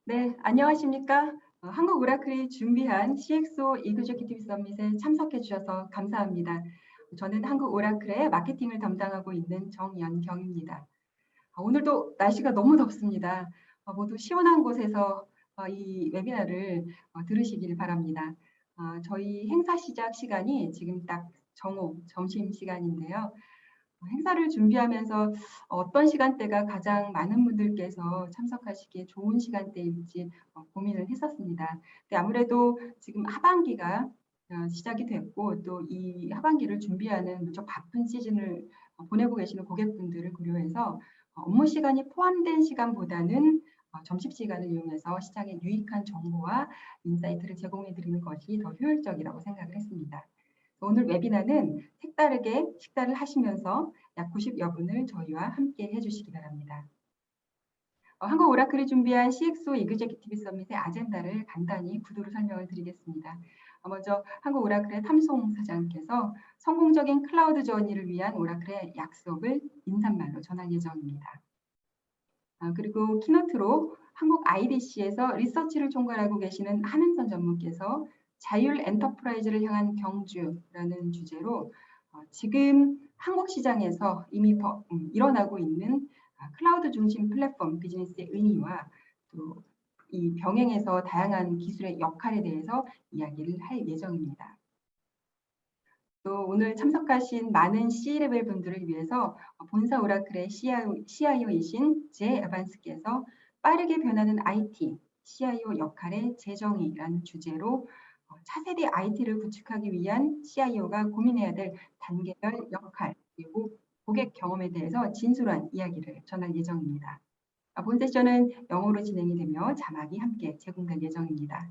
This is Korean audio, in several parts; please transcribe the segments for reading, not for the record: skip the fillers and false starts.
네, 안녕하십니까? 한국 오라클이 준비한 CXO 이그제큐티브 서밋에 참석해 주셔서 감사합니다. 저는 한국 오라클의 마케팅을 담당하고 있는 정연경입니다. 오늘도 날씨가 너무 덥습니다. 모두 시원한 곳에서 이 웨비나를 들으시길 바랍니다. 저희 행사 시작 시간이 지금 딱 정오 점심 시간인데요. 행사를 준비하면서 어떤 시간대가 가장 많은 분들께서 참석하시기에 좋은 시간대일지 고민을 했었습니다. 근데 아무래도 지금 하반기가 시작이 됐고 또 이 하반기를 준비하는 무척 바쁜 시즌을 보내고 계시는 고객분들을 고려해서 업무 시간이 포함된 시간보다는 점심시간을 이용해서 시장에 유익한 정보와 인사이트를 제공해 드리는 것이 더 효율적이라고 생각을 했습니다. 오늘 웨비나는 색다르게 식사를 하시면서 약 90여 분을 저희와 함께 해주시기 바랍니다. 한국 오라클이 준비한 CXO 이그제큐티브 서밋의 아젠다를 간단히 구도로 설명을 드리겠습니다. 먼저 한국 오라클의 탐송 사장께서 성공적인 클라우드 저니를 위한 오라클의 약속을 인사말로 전할 예정입니다. 그리고 키노트로 한국 IDC에서 리서치를 총괄하고 계시는 한은선 전문께서 자율 엔터프라이즈를 향한 경주라는 주제로 지금 한국 시장에서 이미 일어나고 있는 클라우드 중심 플랫폼 비즈니스의 의미와 또 이 병행해서 다양한 기술의 역할에 대해서 이야기를 할 예정입니다. 또 오늘 참석하신 많은 C레벨 분들을 위해서 본사 오라클의 CIO이신 제 에반스께서 빠르게 변하는 IT, CIO 역할의 재정의라는 주제로 차세대 IT를 구축하기 위한 CIO가 고민해야 될 단계별 역할 그리고 고객 경험에 대해서 진솔한 이야기를 전할 예정입니다. 본 세션은 영어로 진행이 되며 자막이 함께 제공될 예정입니다.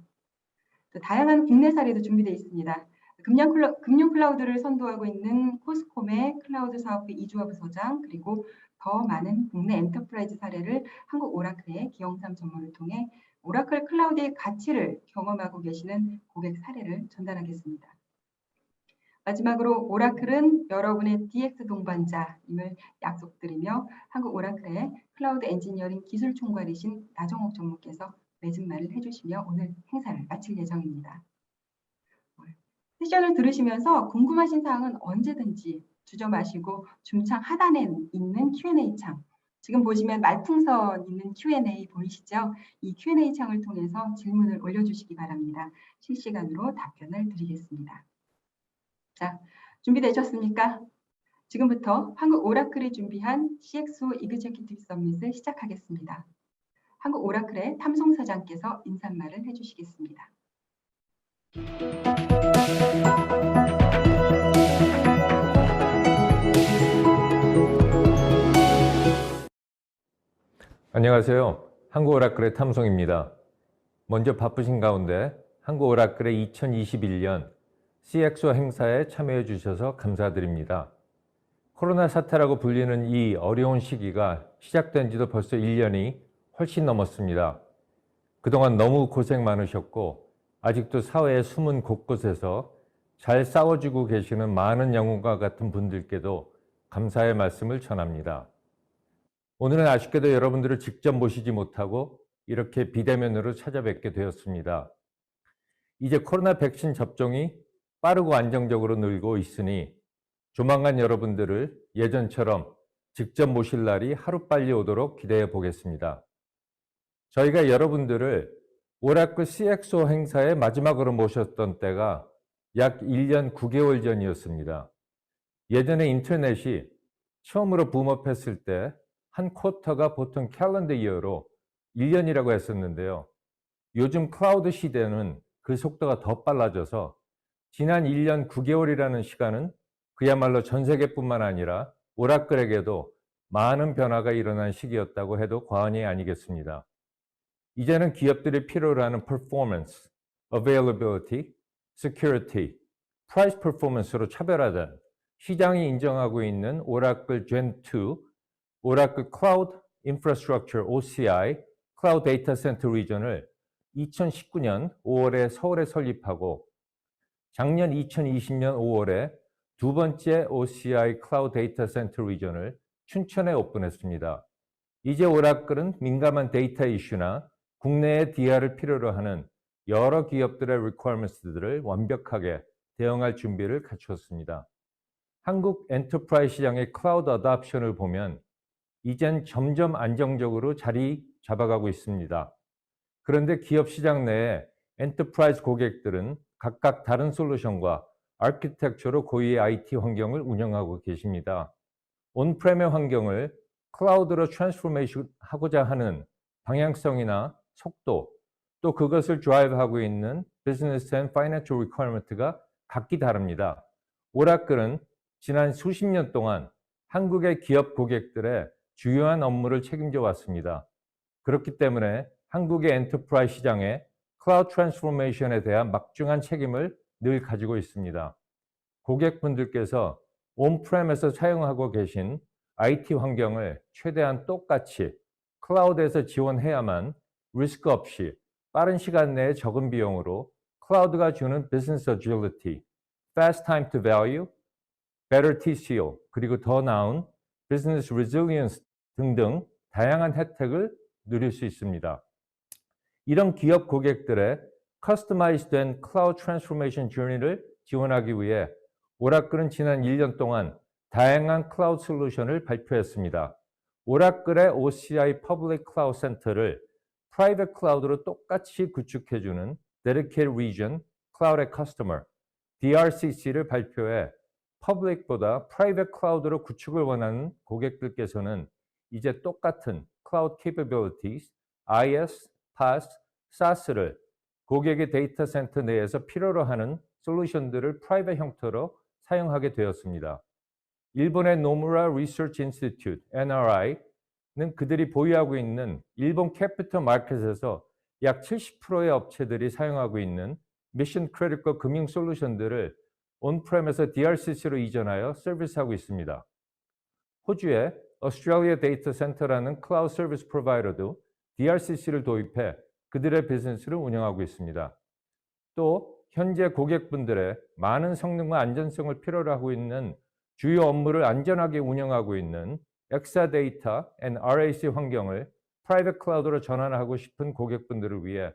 또 다양한 국내 사례도 준비되어 있습니다. 금융 클라우드를 선도하고 있는 코스콤의 클라우드 사업부 이주화 부서장 그리고 더 많은 국내 엔터프라이즈 사례를 한국 오라클의 기영삼 전문을 통해 오라클 클라우드의 가치를 경험하고 계시는 고객 사례를 전달하겠습니다. 마지막으로 오라클은 여러분의 DX 동반자임을 약속드리며 한국 오라클의 클라우드 엔지니어링 기술 총괄이신 나정옥 전무께서 맺은 말을 해주시며 오늘 행사를 마칠 예정입니다. 세션을 들으시면서 궁금하신 사항은 언제든지 주저 마시고 중창 하단에 있는 Q&A 창, 지금 보시면 말풍선 있는 Q&A 보이시죠? 이 Q&A 창을 통해서 질문을 올려주시기 바랍니다. 실시간으로 답변을 드리겠습니다. 자, 준비되셨습니까? 지금부터 한국 오라클이 준비한 CXO 이그제큐티브 서밋을 시작하겠습니다. 한국 오라클의 탐송 사장께서 인사말을 해주시겠습니다. 안녕하세요. 한국 오라클의 탐송입니다. 먼저 바쁘신 가운데 한국 오라클의 2021년 CXO 행사에 참여해 주셔서 감사드립니다. 코로나 사태라고 불리는 이 어려운 시기가 시작된 지도 벌써 1년이 훨씬 넘었습니다. 그동안 너무 고생 많으셨고 아직도 사회의 숨은 곳곳에서 잘 싸워주고 계시는 많은 영웅과 같은 분들께도 감사의 말씀을 전합니다. 오늘은 아쉽게도 여러분들을 직접 모시지 못하고 이렇게 비대면으로 찾아뵙게 되었습니다. 이제 코로나 백신 접종이 빠르고 안정적으로 늘고 있으니 조만간 여러분들을 예전처럼 직접 모실 날이 하루빨리 오도록 기대해 보겠습니다. 저희가 여러분들을 오라클 CXO 행사에 마지막으로 모셨던 때가 약 1년 9개월 전이었습니다. 예전에 인터넷이 처음으로 붐업했을 때 한 쿼터가 보통 캘린더 이어로 1년이라고 했었는데요. 요즘 클라우드 시대는 그 속도가 더 빨라져서 지난 1년 9개월이라는 시간은 그야말로 전 세계뿐만 아니라 오라클에게도 많은 변화가 일어난 시기였다고 해도 과언이 아니겠습니다. 이제는 기업들이 필요로 하는 performance, availability, security, price performance로 차별화된 시장이 인정하고 있는 오라클 Gen2, 오라클 클라우드 인프라스트럭처 OCI, 클라우드 데이터 센터 리전을 2019년 5월에 서울에 설립하고 작년 2020년 5월에 두 번째 OCI 클라우드 데이터 센터 리전을 춘천에 오픈했습니다. 이제 오라클은 민감한 데이터 이슈나 국내의 DR을 필요로 하는 여러 기업들의 requirements들을 완벽하게 대응할 준비를 갖추었습니다. 한국 엔터프라이즈 시장의 클라우드 어답션을 보면 이젠 점점 안정적으로 자리 잡아가고 있습니다. 그런데 기업 시장 내에 엔터프라이즈 고객들은 각각 다른 솔루션과 아키텍처로 고유의 IT 환경을 운영하고 계십니다. 온프레미어 환경을 클라우드로 트랜스포메이션 하고자 하는 방향성이나 속도, 또 그것을 드라이브하고 있는 비즈니스 앤 파이낸셜 리퀘어먼트가 각기 다릅니다. 오라클은 지난 수십 년 동안 한국의 기업 고객들의 주요한 업무를 책임져 왔습니다. 그렇기 때문에 한국의 엔터프라이즈 시장에 클라우드 트랜스포메이션에 대한 막중한 책임을 늘 가지고 있습니다. 고객분들께서 온프렘에서 사용하고 계신 IT 환경을 최대한 똑같이 클라우드에서 지원해야만 리스크 없이 빠른 시간 내에 적은 비용으로 클라우드가 주는 비즈니스 어질리티, fast time to value, better TCO, 그리고 더 나은 비즈니스 리질리언스 등등 다양한 혜택을 누릴 수 있습니다. 이런 기업 고객들의 커스터마이즈된 클라우드 트랜스포메이션 저니를 지원하기 위해 오라클은 지난 1년 동안 다양한 클라우드 솔루션을 발표했습니다. 오라클의 OCI 퍼블릭 클라우드 센터를 프라이빗 클라우드로 똑같이 구축해주는 Dedicated Region Cloud Customer, DRCC를 발표해 퍼블릭보다 프라이빗 클라우드로 구축을 원하는 고객들께서는 이제 똑같은 클라우드 capabilities, IaaS, PaaS, SaaS를 고객의 데이터 센터 내에서 필요로 하는 솔루션들을 프라이빗 형태로 사용하게 되었습니다. 일본의 노무라 리서치 인스티튜트 NRI는 그들이 보유하고 있는 일본 캐피털 마켓에서 약 70%의 업체들이 사용하고 있는 미션 크리티컬 금융 솔루션들을 온프렘에서 DRCC로 이전하여 서비스하고 있습니다. 호주의 오스트레일리아 데이터 센터라는 클라우드 서비스 프로바이더도 DRCC를 도입해 그들의 비즈니스를 운영하고 있습니다. 또 현재 고객분들의 많은 성능과 안전성을 필요로 하고 있는 주요 업무를 안전하게 운영하고 있는 엑사데이터 앤 RAC 환경을 프라이빗 클라우드로 전환하고 싶은 고객분들을 위해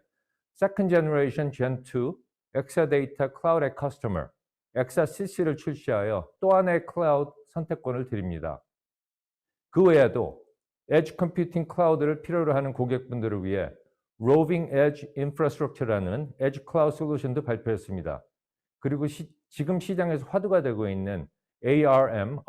Second Generation Gen 2 엑사데이터 클라우드 커스터머 엑사CC를 출시하여 또 하나의 클라우드 선택권을 드립니다. 그 외에도 에지 컴퓨팅 클라우드를 필요로 하는 고객분들을 위해 Roving Edge Infrastructure라는 에지 클라우드 솔루션도 발표했습니다. 그리고 지금 시장에서 화두가 되고 있는 ARM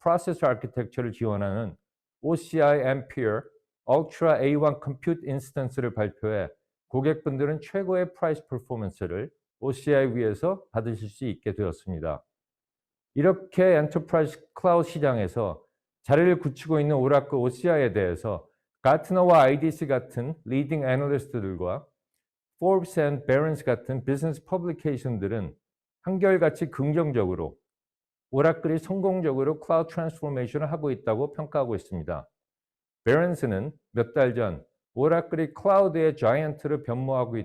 Processor Architecture를 지원하는 OCI Ampere Ultra A1 Compute Instance를 발표해 고객분들은 최고의 프라이스 퍼포먼스를 OCI 위에서 받으실 수 있게 되었습니다. 이렇게 엔터프라이즈 클라우드 시장에서 자리를 굳히고 있는 오라클 OCI에 대해서 가트너와 IDC 같은 리딩 애널리스트들과 Forbes and Barron's 같은 비즈니스 퍼블리케이션들은 한결같이 긍정적으로 오라클이 성공적으로 클라우드 트랜스포메이션을 하고 있다고 평가하고 있습니다. 베런스는 몇 달 전 오라클이 클라우드의 자이언트를 변모하고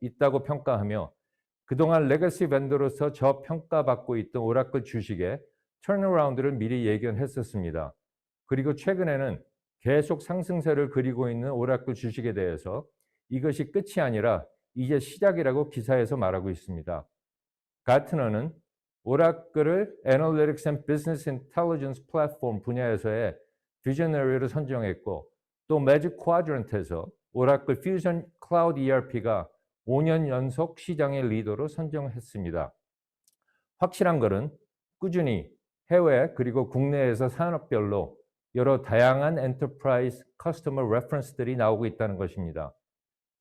있다고 평가하며 그동안 레거시 벤더로서 저평가받고 있던 오라클 주식의 턴어라운드를 미리 예견했었습니다. 그리고 최근에는 계속 상승세를 그리고 있는 오라클 주식에 대해서 이것이 끝이 아니라 이제 시작이라고 기사에서 말하고 있습니다. 가트너는 오라클을 Analytics and Business Intelligence 플랫폼 분야에서의 비저너리로 선정했고 또 매직 쿼드런트에서 오라클 퓨전 클라우드 ERP가 5년 연속 시장의 리더로 선정했습니다. 확실한 것은 꾸준히 해외 그리고 국내에서 산업별로 여러 다양한 엔터프라이즈 커스터머 레퍼런스들이 나오고 있다는 것입니다.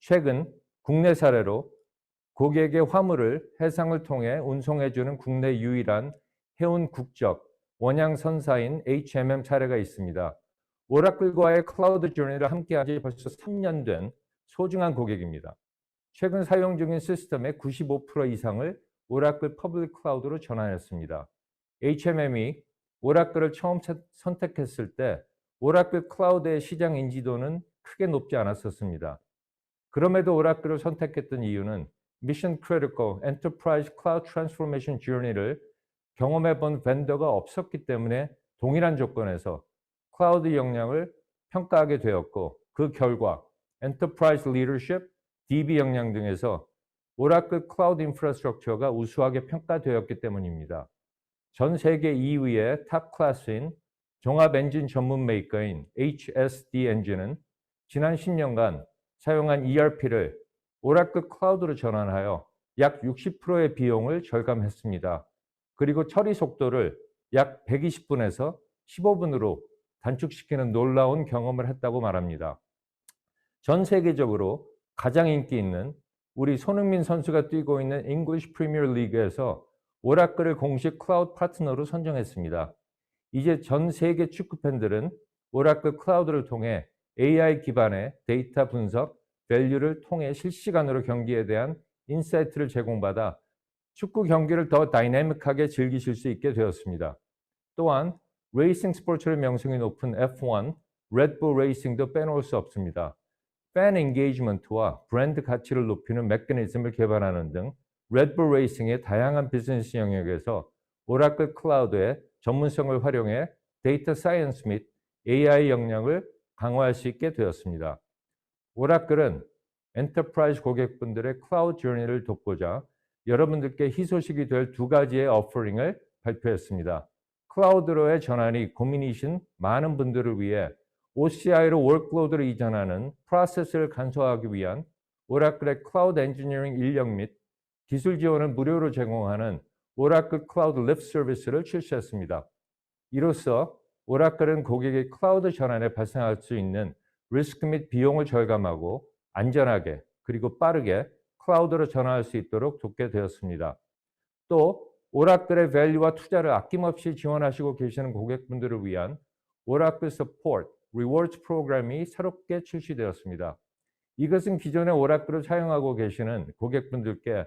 최근 국내 사례로 고객의 화물을 해상을 통해 운송해주는 국내 유일한 해운 국적 원양 선사인 HMM 사례가 있습니다. 오라클과의 클라우드 저니를 함께한 지 벌써 3년 된 소중한 고객입니다. 최근 사용 중인 시스템의 95% 이상을 오라클 퍼블릭 클라우드로 전환했습니다. HMM이 오라클을 처음 선택했을 때 오라클 클라우드의 시장 인지도는 크게 높지 않았었습니다. 그럼에도 오라클을 선택했던 이유는 미션 크리티컬 엔터프라이즈 클라우드 트랜스포메이션 저니를 경험해 본 벤더가 없었기 때문에 동일한 조건에서 클라우드 역량을 평가하게 되었고 그 결과 엔터프라이즈 리더십, DB 역량 등에서 오라클 클라우드 인프라스트럭처가 우수하게 평가되었기 때문입니다. 전 세계 2위의 탑 클래스인 종합 엔진 전문 메이커인 HSD 엔진은 지난 10년간 사용한 ERP를 오라클 클라우드로 전환하여 약 60%의 비용을 절감했습니다. 그리고 처리 속도를 약 120분에서 15분으로 단축시키는 놀라운 경험을 했다고 말합니다. 전 세계적으로 가장 인기 있는 우리 손흥민 선수가 뛰고 있는 잉글리시 프리미어 리그에서 오라클을 공식 클라우드 파트너로 선정했습니다. 이제 전 세계 축구 팬들은 오라클 클라우드를 통해 AI 기반의 데이터 분석, 밸류를 통해 실시간으로 경기에 대한 인사이트를 제공받아 축구 경기를 더 다이내믹하게 즐기실 수 있게 되었습니다. 또한 레이싱 스포츠의 명성이 높은 F1, 레드불 레이싱도 빼놓을 수 없습니다. 팬 엔게이지먼트와 브랜드 가치를 높이는 메커니즘을 개발하는 등 레드불 레이싱의 다양한 비즈니스 영역에서 오라클 클라우드의 전문성을 활용해 데이터 사이언스 및 AI 역량을 강화할 수 있게 되었습니다. 오라클은 엔터프라이즈 고객분들의 클라우드 저니를 돕고자 여러분들께 희소식이 될 두 가지의 오퍼링을 발표했습니다. 클라우드로의 전환이 고민이신 많은 분들을 위해 OCI로 월클로드를 이전하는 프로세스를 간소화하기 위한 오라클의 클라우드 엔지니어링 인력 및 기술 지원을 무료로 제공하는 오라클 클라우드 리프트 서비스를 출시했습니다. 이로써 오라클은 고객의 클라우드 전환에 발생할 수 있는 리스크 및 비용을 절감하고 안전하게 그리고 빠르게 클라우드로 전환할 수 있도록 돕게 되었습니다. 또 오라클의 밸류와 투자를 아낌없이 지원하시고 계시는 고객분들을 위한 오라클 서포트 리워드 프로그램이 새롭게 출시되었습니다. 이것은 기존의 오라클을 사용하고 계시는 고객분들께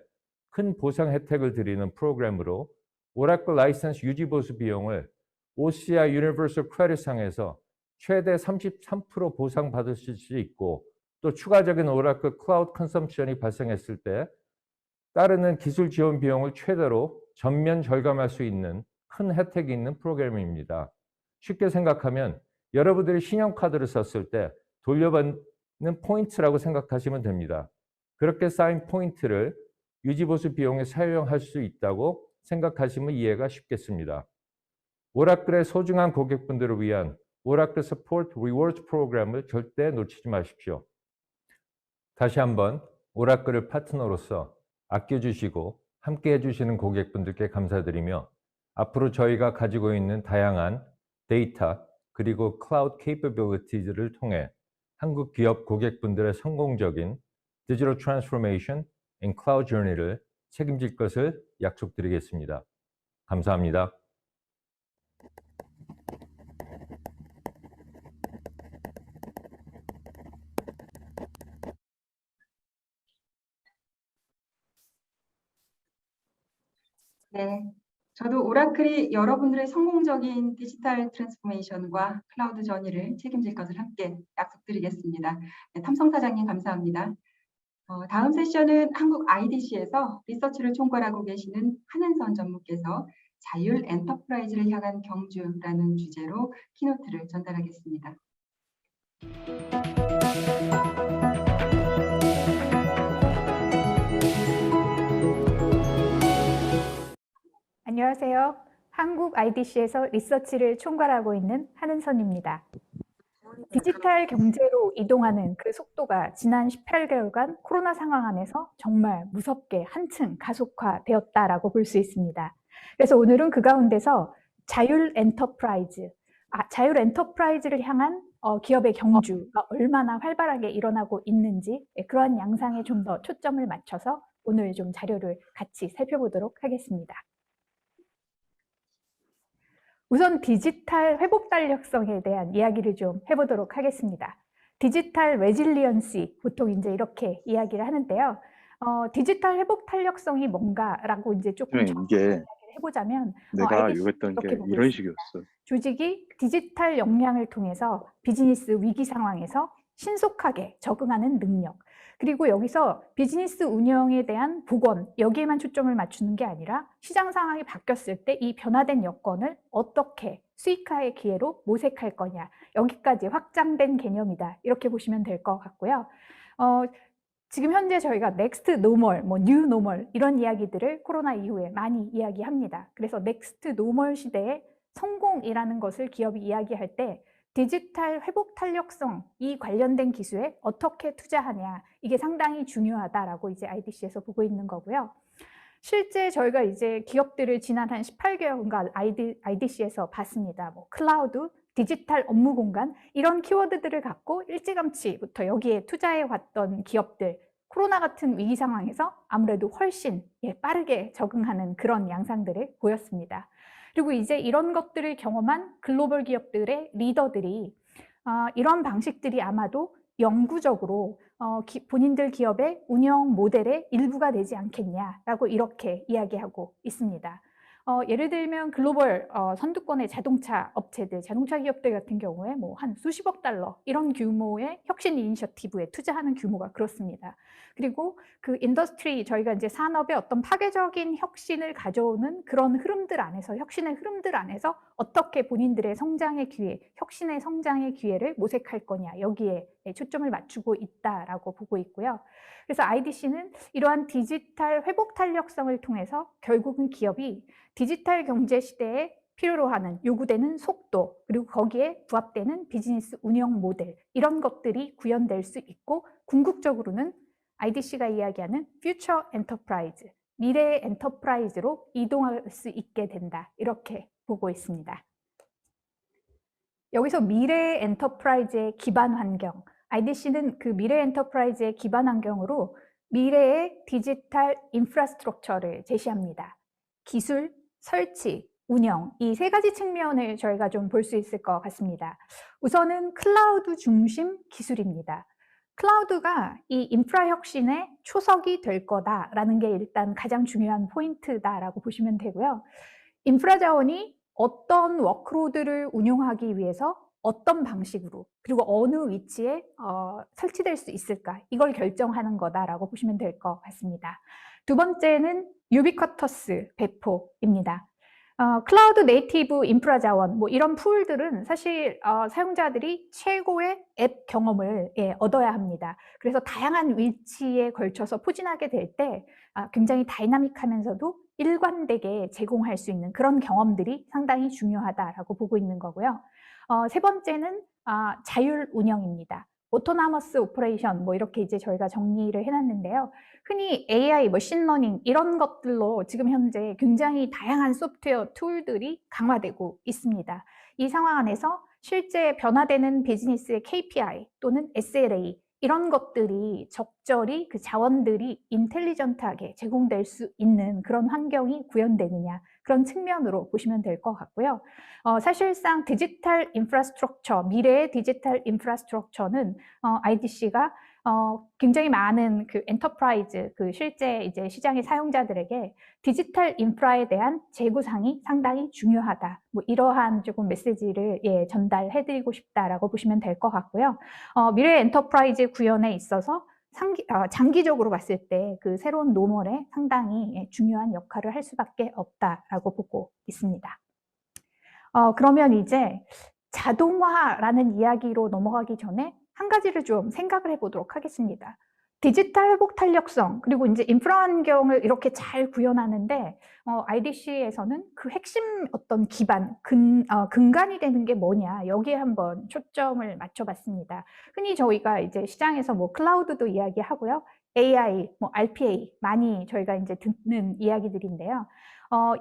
큰 보상 혜택을 드리는 프로그램으로 오라클 라이선스 유지 보수 비용을 OCI 유니버설 크레딧 상에서 최대 33% 보상받으실 수 있고 또 추가적인 오라클 클라우드 컨섬션이 발생했을 때 따르는 기술 지원 비용을 최대로 전면 절감할 수 있는 큰 혜택이 있는 프로그램입니다. 쉽게 생각하면 여러분들이 신용카드를 썼을 때 돌려받는 포인트라고 생각하시면 됩니다. 그렇게 쌓인 포인트를 유지보수 비용에 사용할 수 있다고 생각하시면 이해가 쉽겠습니다. 오라클의 소중한 고객분들을 위한 오라클 서포트 리워드 프로그램을 절대 놓치지 마십시오. 다시 한번 오라클을 파트너로서 아껴주시고 함께 해주시는 고객분들께 감사드리며 앞으로 저희가 가지고 있는 다양한 데이터 그리고 클라우드 케이퍼빌리티들을 통해 한국 기업 고객분들의 성공적인 디지털 트랜스포메이션 앤 클라우드 저니를 책임질 것을 약속드리겠습니다. 감사합니다. 네, 저도 오라클이 여러분들의 성공적인 디지털 트랜스포메이션과 클라우드 저니를 책임질 것을 함께 약속드리겠습니다. 네, 탐성 사장님 감사합니다. 다음 세션은 한국 IDC에서 리서치를 총괄하고 계시는 한은선 전무께서 자율 엔터프라이즈를 향한 경주라는 주제로 키노트를 전달하겠습니다. 안녕하세요. 한국 IDC에서 리서치를 총괄하고 있는 한은선입니다. 디지털 경제로 이동하는 그 속도가 지난 18개월간 코로나 상황 안에서 정말 무섭게 한층 가속화되었다라고 볼 수 있습니다. 그래서 오늘은 그 가운데서 자율 엔터프라이즈를 향한 기업의 경주가 얼마나 활발하게 일어나고 있는지 그러한 양상에 좀 더 초점을 맞춰서 오늘 좀 자료를 같이 살펴보도록 하겠습니다. 우선 디지털 회복 달력성에 대한 이야기를 좀 해보도록 하겠습니다. 디지털 레질리언시, 보통 이제 이렇게 이야기를 하는데요. 디지털 회복 탄력성이 뭔가라고 이제 조금 이게 해보자면 내가 IDC 요구했던 게 이렇게 보고 이런 있습니다. 식이었어. 조직이 디지털 역량을 통해서 비즈니스 위기 상황에서 신속하게 적응하는 능력, 그리고 여기서 비즈니스 운영에 대한 복원, 여기에만 초점을 맞추는 게 아니라 시장 상황이 바뀌었을 때 이 변화된 여건을 어떻게 수익화의 기회로 모색할 거냐, 여기까지 확장된 개념이다, 이렇게 보시면 될 것 같고요. 지금 현재 저희가 넥스트 노멀, 뉴 노멀 이런 이야기들을 코로나 이후에 많이 이야기합니다. 그래서 넥스트 노멀 시대에 성공이라는 것을 기업이 이야기할 때 디지털 회복 탄력성 이 관련된 기술에 어떻게 투자하냐, 이게 상당히 중요하다라고 이제 IDC에서 보고 있는 거고요. 실제 저희가 이제 기업들을 지난 한 18개월간 IDC에서 봤습니다. 클라우드, 디지털 업무 공간 이런 키워드들을 갖고 일찌감치부터 여기에 투자해 왔던 기업들, 코로나 같은 위기 상황에서 아무래도 훨씬 빠르게 적응하는 그런 양상들을 보였습니다. 그리고 이제 이런 것들을 경험한 글로벌 기업들의 리더들이 이런 방식들이 아마도 영구적으로 본인들 기업의 운영 모델의 일부가 되지 않겠냐라고 이렇게 이야기하고 있습니다. 예를 들면 글로벌 선두권의 자동차 업체들, 자동차 기업들 같은 경우에 한 수십억 달러 이런 규모의 혁신 이니셔티브에 투자하는 규모가 그렇습니다. 그리고 그 인더스트리, 저희가 이제 산업의 어떤 파괴적인 혁신을 가져오는 그런 흐름들 안에서, 혁신의 흐름들 안에서 어떻게 본인들의 성장의 기회, 혁신의 성장의 기회를 모색할 거냐, 여기에 초점을 맞추고 있다라고 보고 있고요. 그래서 IDC는 이러한 디지털 회복 탄력성을 통해서 결국은 기업이 디지털 경제 시대에 필요로 하는, 요구되는 속도, 그리고 거기에 부합되는 비즈니스 운영 모델, 이런 것들이 구현될 수 있고, 궁극적으로는 IDC가 이야기하는 퓨처 엔터프라이즈, 미래의 엔터프라이즈로 이동할 수 있게 된다, 이렇게 보고 있습니다. 여기서 미래의 엔터프라이즈의 기반 환경, IDC는 그 미래 엔터프라이즈의 기반 환경으로 미래의 디지털 인프라스트럭처를 제시합니다. 기술, 설치, 운영, 이 세 가지 측면을 저희가 좀 볼 수 있을 것 같습니다. 우선은 클라우드 중심 기술입니다. 클라우드가 이 인프라 혁신의 초석이 될 거다라는 게 일단 가장 중요한 포인트다라고 보시면 되고요. 인프라 자원이 어떤 워크로드를 운용하기 위해서 어떤 방식으로, 그리고 어느 위치에 설치될 수 있을까, 이걸 결정하는 거다라고 보시면 될 것 같습니다. 두 번째는 유비쿼터스 배포입니다. 클라우드 네이티브 인프라 자원, 이런 풀들은 사실 사용자들이 최고의 앱 경험을 얻어야 합니다. 그래서 다양한 위치에 걸쳐서 포진하게 될 때 굉장히 다이나믹하면서도 일관되게 제공할 수 있는 그런 경험들이 상당히 중요하다라고 보고 있는 거고요. 세 번째는 자율 운영입니다. 오토나머스 오퍼레이션, 이렇게 이제 저희가 정리를 해놨는데요. 흔히 AI, 머신러닝 이런 것들로 지금 현재 굉장히 다양한 소프트웨어 툴들이 강화되고 있습니다. 이 상황 안에서 실제 변화되는 비즈니스의 KPI 또는 SLA 이런 것들이 적절히 그 자원들이 인텔리전트하게 제공될 수 있는 그런 환경이 구현되느냐, 그런 측면으로 보시면 될 것 같고요. 사실상 디지털 인프라스트럭처, 미래의 디지털 인프라스트럭처는 IDC가 굉장히 많은 그 엔터프라이즈, 그 실제 이제 시장의 사용자들에게 디지털 인프라에 대한 재구상이 상당히 중요하다. 이러한 조금 메시지를 전달해드리고 싶다라고 보시면 될 것 같고요. 미래 엔터프라이즈 구현에 있어서 장기적으로 봤을 때 그 새로운 노멀에 상당히 중요한 역할을 할 수밖에 없다라고 보고 있습니다. 그러면 이제 자동화라는 이야기로 넘어가기 전에 한 가지를 좀 생각을 해보도록 하겠습니다. 디지털 회복 탄력성, 그리고 이제 인프라 환경을 이렇게 잘 구현하는데 IDC에서는 그 핵심 어떤 기반, 근간이 되는 게 뭐냐, 여기에 한번 초점을 맞춰봤습니다. 흔히 저희가 이제 시장에서 클라우드도 이야기하고요. AI, RPA 많이 저희가 이제 듣는 이야기들인데요.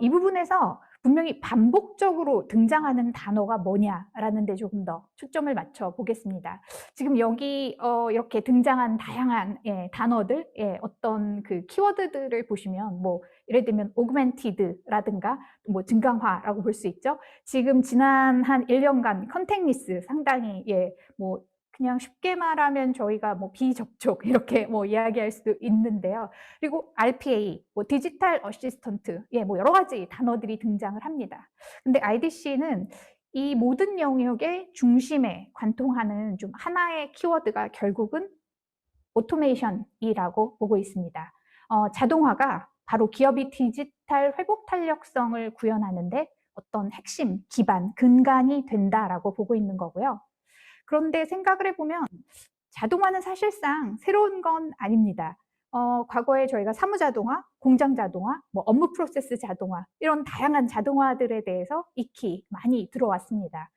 이 부분에서 분명히 반복적으로 등장하는 단어가 뭐냐라는 데 조금 더 초점을 맞춰 보겠습니다. 지금 여기 이렇게 등장한 다양한 단어들, 어떤 그 키워드들을 보시면 예를 들면 augmented라든가 증강화라고 볼 수 있죠. 지금 지난 한 1년간 컨택리스 상당히 그냥 쉽게 말하면 저희가 뭐 비접촉 이렇게 뭐 이야기할 수도 있는데요. 그리고 RPA, 뭐 디지털 어시스턴트, 뭐 여러 가지 단어들이 등장을 합니다. 근데 IDC는 이 모든 영역의 중심에 관통하는 좀 하나의 키워드가 결국은 오토메이션이라고 보고 있습니다. 자동화가 바로 기업이 디지털 회복 탄력성을 구현하는데 어떤 핵심, 기반, 근간이 된다라고 보고 있는 거고요. 그런데 생각을 해보면 자동화는 사실상 새로운 건 아닙니다. 과거에 저희가 사무자동화, 공장자동화, 뭐 업무 프로세스 자동화 이런 다양한 자동화들에 대해서 익히 많이 들어왔습니다.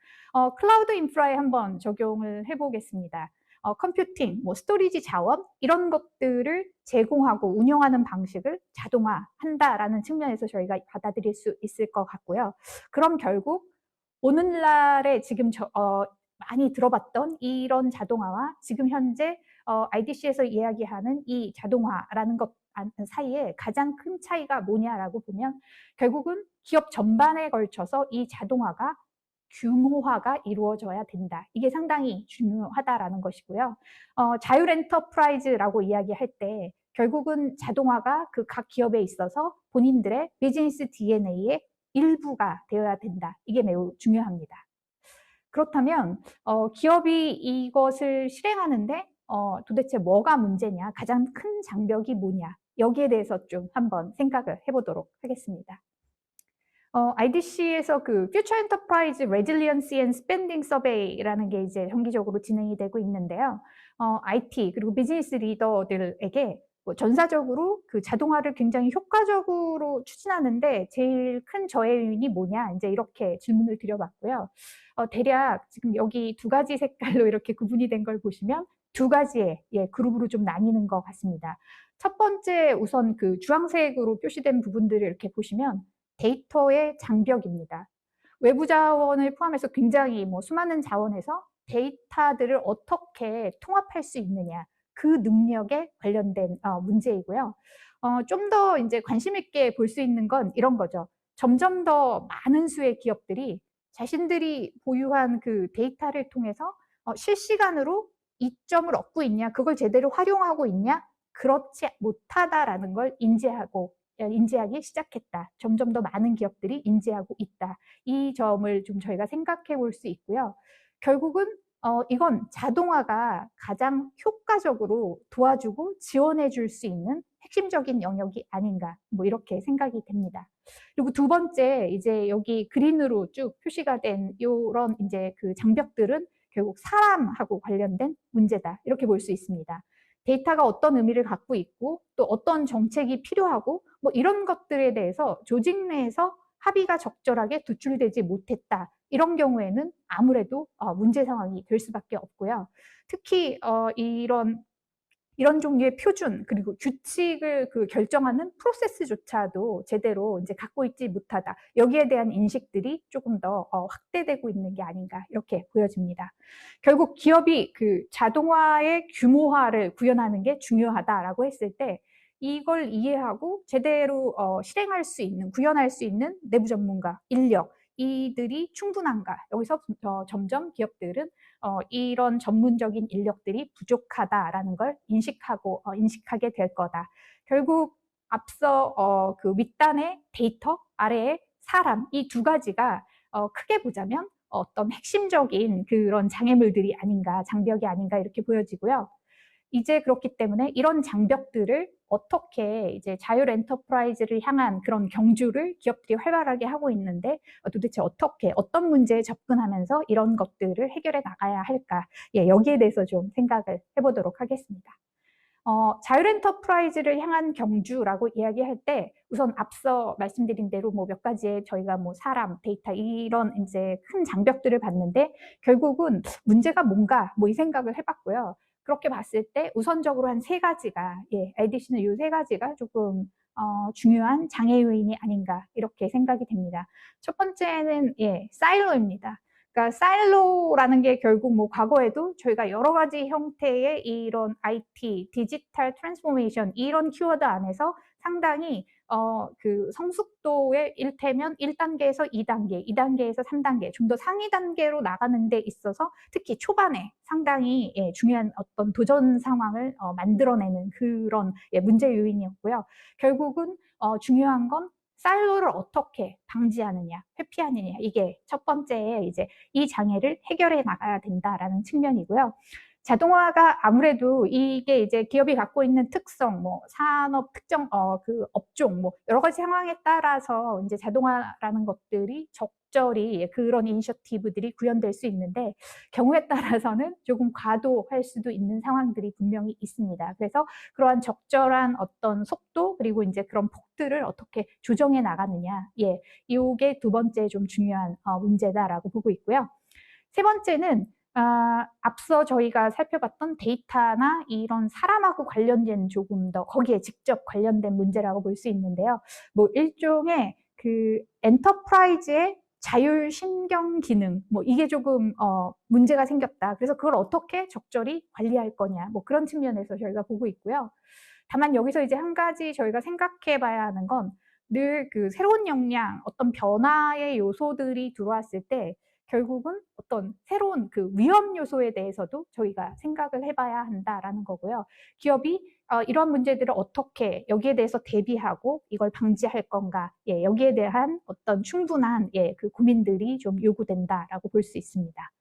클라우드 인프라에 한번 적용을 해보겠습니다. 컴퓨팅, 뭐 스토리지 자원 이런 것들을 제공하고 운영하는 방식을 자동화한다라는 측면에서 저희가 받아들일 수 있을 것 같고요. 그럼 결국 오늘날에 지금 많이 들어봤던 이런 자동화와 지금 현재 IDC에서 이야기하는 이 자동화라는 것 사이에 가장 큰 차이가 뭐냐라고 보면 결국은 기업 전반에 걸쳐서 이 자동화가 규모화가 이루어져야 된다. 이게 상당히 중요하다라는 것이고요. 자율 엔터프라이즈라고 이야기할 때 결국은 자동화가 그 각 기업에 있어서 본인들의 비즈니스 DNA의 일부가 되어야 된다. 이게 매우 중요합니다. 그렇다면 기업이 이것을 실행하는데 도대체 뭐가 문제냐, 가장 큰 장벽이 뭐냐, 여기에 대해서 좀 한번 생각을 해보도록 하겠습니다. IDC에서 그 Future Enterprise Resiliency and Spending Survey라는 게 이제 정기적으로 진행이 되고 있는데요. IT 그리고 비즈니스 리더들에게 전사적으로 그 자동화를 굉장히 효과적으로 추진하는데 제일 큰 저해 요인이 뭐냐, 이제 이렇게 질문을 드려봤고요. 대략 지금 여기 두 가지 색깔로 이렇게 구분이 된 걸 보시면 두 가지의 그룹으로 좀 나뉘는 것 같습니다. 첫 번째, 우선 그 주황색으로 표시된 부분들을 이렇게 보시면 데이터의 장벽입니다. 외부 자원을 포함해서 굉장히 수많은 자원에서 데이터들을 어떻게 통합할 수 있느냐, 그 능력에 관련된 문제이고요. 좀 더 이제 관심 있게 볼 수 있는 건 이런 거죠. 점점 더 많은 수의 기업들이 자신들이 보유한 그 데이터를 통해서 실시간으로 이점을 얻고 있냐, 그걸 제대로 활용하고 있냐, 그렇지 못하다라는 걸 인지하기 시작했다. 점점 더 많은 기업들이 인지하고 있다. 이 점을 좀 저희가 생각해 볼 수 있고요. 결국은 이건 자동화가 가장 효과적으로 도와주고 지원해 줄 수 있는 핵심적인 영역이 아닌가, 이렇게 생각이 됩니다. 그리고 두 번째, 이제 여기 그린으로 쭉 표시가 된 이런 이제 그 장벽들은 결국 사람하고 관련된 문제다. 이렇게 볼 수 있습니다. 데이터가 어떤 의미를 갖고 있고 또 어떤 정책이 필요하고 이런 것들에 대해서 조직 내에서 합의가 적절하게 도출되지 못했다. 이런 경우에는 아무래도 문제 상황이 될 수밖에 없고요. 특히 이런 종류의 표준 그리고 규칙을 결정하는 프로세스조차도 제대로 이제 갖고 있지 못하다. 여기에 대한 인식들이 조금 더 확대되고 있는 게 아닌가, 이렇게 보여집니다. 결국 기업이 그 자동화의 규모화를 구현하는 게 중요하다라고 했을 때 이걸 이해하고 제대로 실행할 수 있는, 구현할 수 있는 내부 전문가, 인력, 이들이 충분한가? 여기서 점점 기업들은 이런 전문적인 인력들이 부족하다라는 걸 인식하게 될 거다. 결국 앞서 그 윗단의 데이터, 아래의 사람, 이 두 가지가 크게 보자면 어떤 핵심적인 그런 장애물들이 아닌가, 장벽이 아닌가, 이렇게 보여지고요. 이제 그렇기 때문에 이런 장벽들을 어떻게 이제 자율 엔터프라이즈를 향한 그런 경주를 기업들이 활발하게 하고 있는데 도대체 어떤 문제에 접근하면서 이런 것들을 해결해 나가야 할까? 여기에 대해서 좀 생각을 해보도록 하겠습니다. 자율 엔터프라이즈를 향한 경주라고 이야기할 때 우선 앞서 말씀드린 대로 몇 가지의 저희가 사람, 데이터 이런 이제 큰 장벽들을 봤는데 결국은 문제가 뭔가 이 생각을 해봤고요. 그렇게 봤을 때 우선적으로 한 세 가지가 IDC는 이 세 가지가 조금 중요한 장애 요인이 아닌가, 이렇게 생각이 됩니다. 첫 번째는 사일로입니다. 그러니까 사일로라는 게 결국 과거에도 저희가 여러 가지 형태의 이런 IT, 디지털 트랜스포메이션 이런 키워드 안에서 상당히 그 성숙도의 일테면 1단계에서 2단계, 2단계에서 3단계, 좀 더 상위 단계로 나가는 데 있어서 특히 초반에 상당히 중요한 어떤 도전 상황을 만들어내는 그런 문제 요인이었고요. 결국은 중요한 건 사일로를 어떻게 방지하느냐, 회피하느냐, 이게 첫 번째 이제 이 장애를 해결해 나가야 된다라는 측면이고요. 자동화가 아무래도 이게 이제 기업이 갖고 있는 특성, 뭐 산업 특정 그 업종, 뭐 여러 가지 상황에 따라서 이제 자동화라는 것들이 적절히 그런 이니셔티브들이 구현될 수 있는데 경우에 따라서는 조금 과도할 수도 있는 상황들이 분명히 있습니다. 그래서 그러한 적절한 어떤 속도 그리고 이제 그런 폭들을 어떻게 조정해 나가느냐, 이게 두 번째 좀 중요한 문제다라고 보고 있고요. 세 번째는 앞서 저희가 살펴봤던 데이터나 이런 사람하고 관련된 조금 더 거기에 직접 관련된 문제라고 볼 수 있는데요. 뭐 일종의 그 엔터프라이즈의 자율 신경 기능, 뭐 이게 조금 문제가 생겼다. 그래서 그걸 어떻게 적절히 관리할 거냐, 뭐 그런 측면에서 저희가 보고 있고요. 다만 여기서 이제 한 가지 저희가 생각해 봐야 하는 건 늘 그 새로운 역량, 어떤 변화의 요소들이 들어왔을 때 결국은 어떤 새로운 그 위험 요소에 대해서도 저희가 생각을 해봐야 한다라는 거고요. 기업이 이런 문제들을 어떻게 여기에 대해서 대비하고 이걸 방지할 건가, 여기에 대한 어떤 충분한 그 고민들이 좀 요구된다라고 볼 수 있습니다.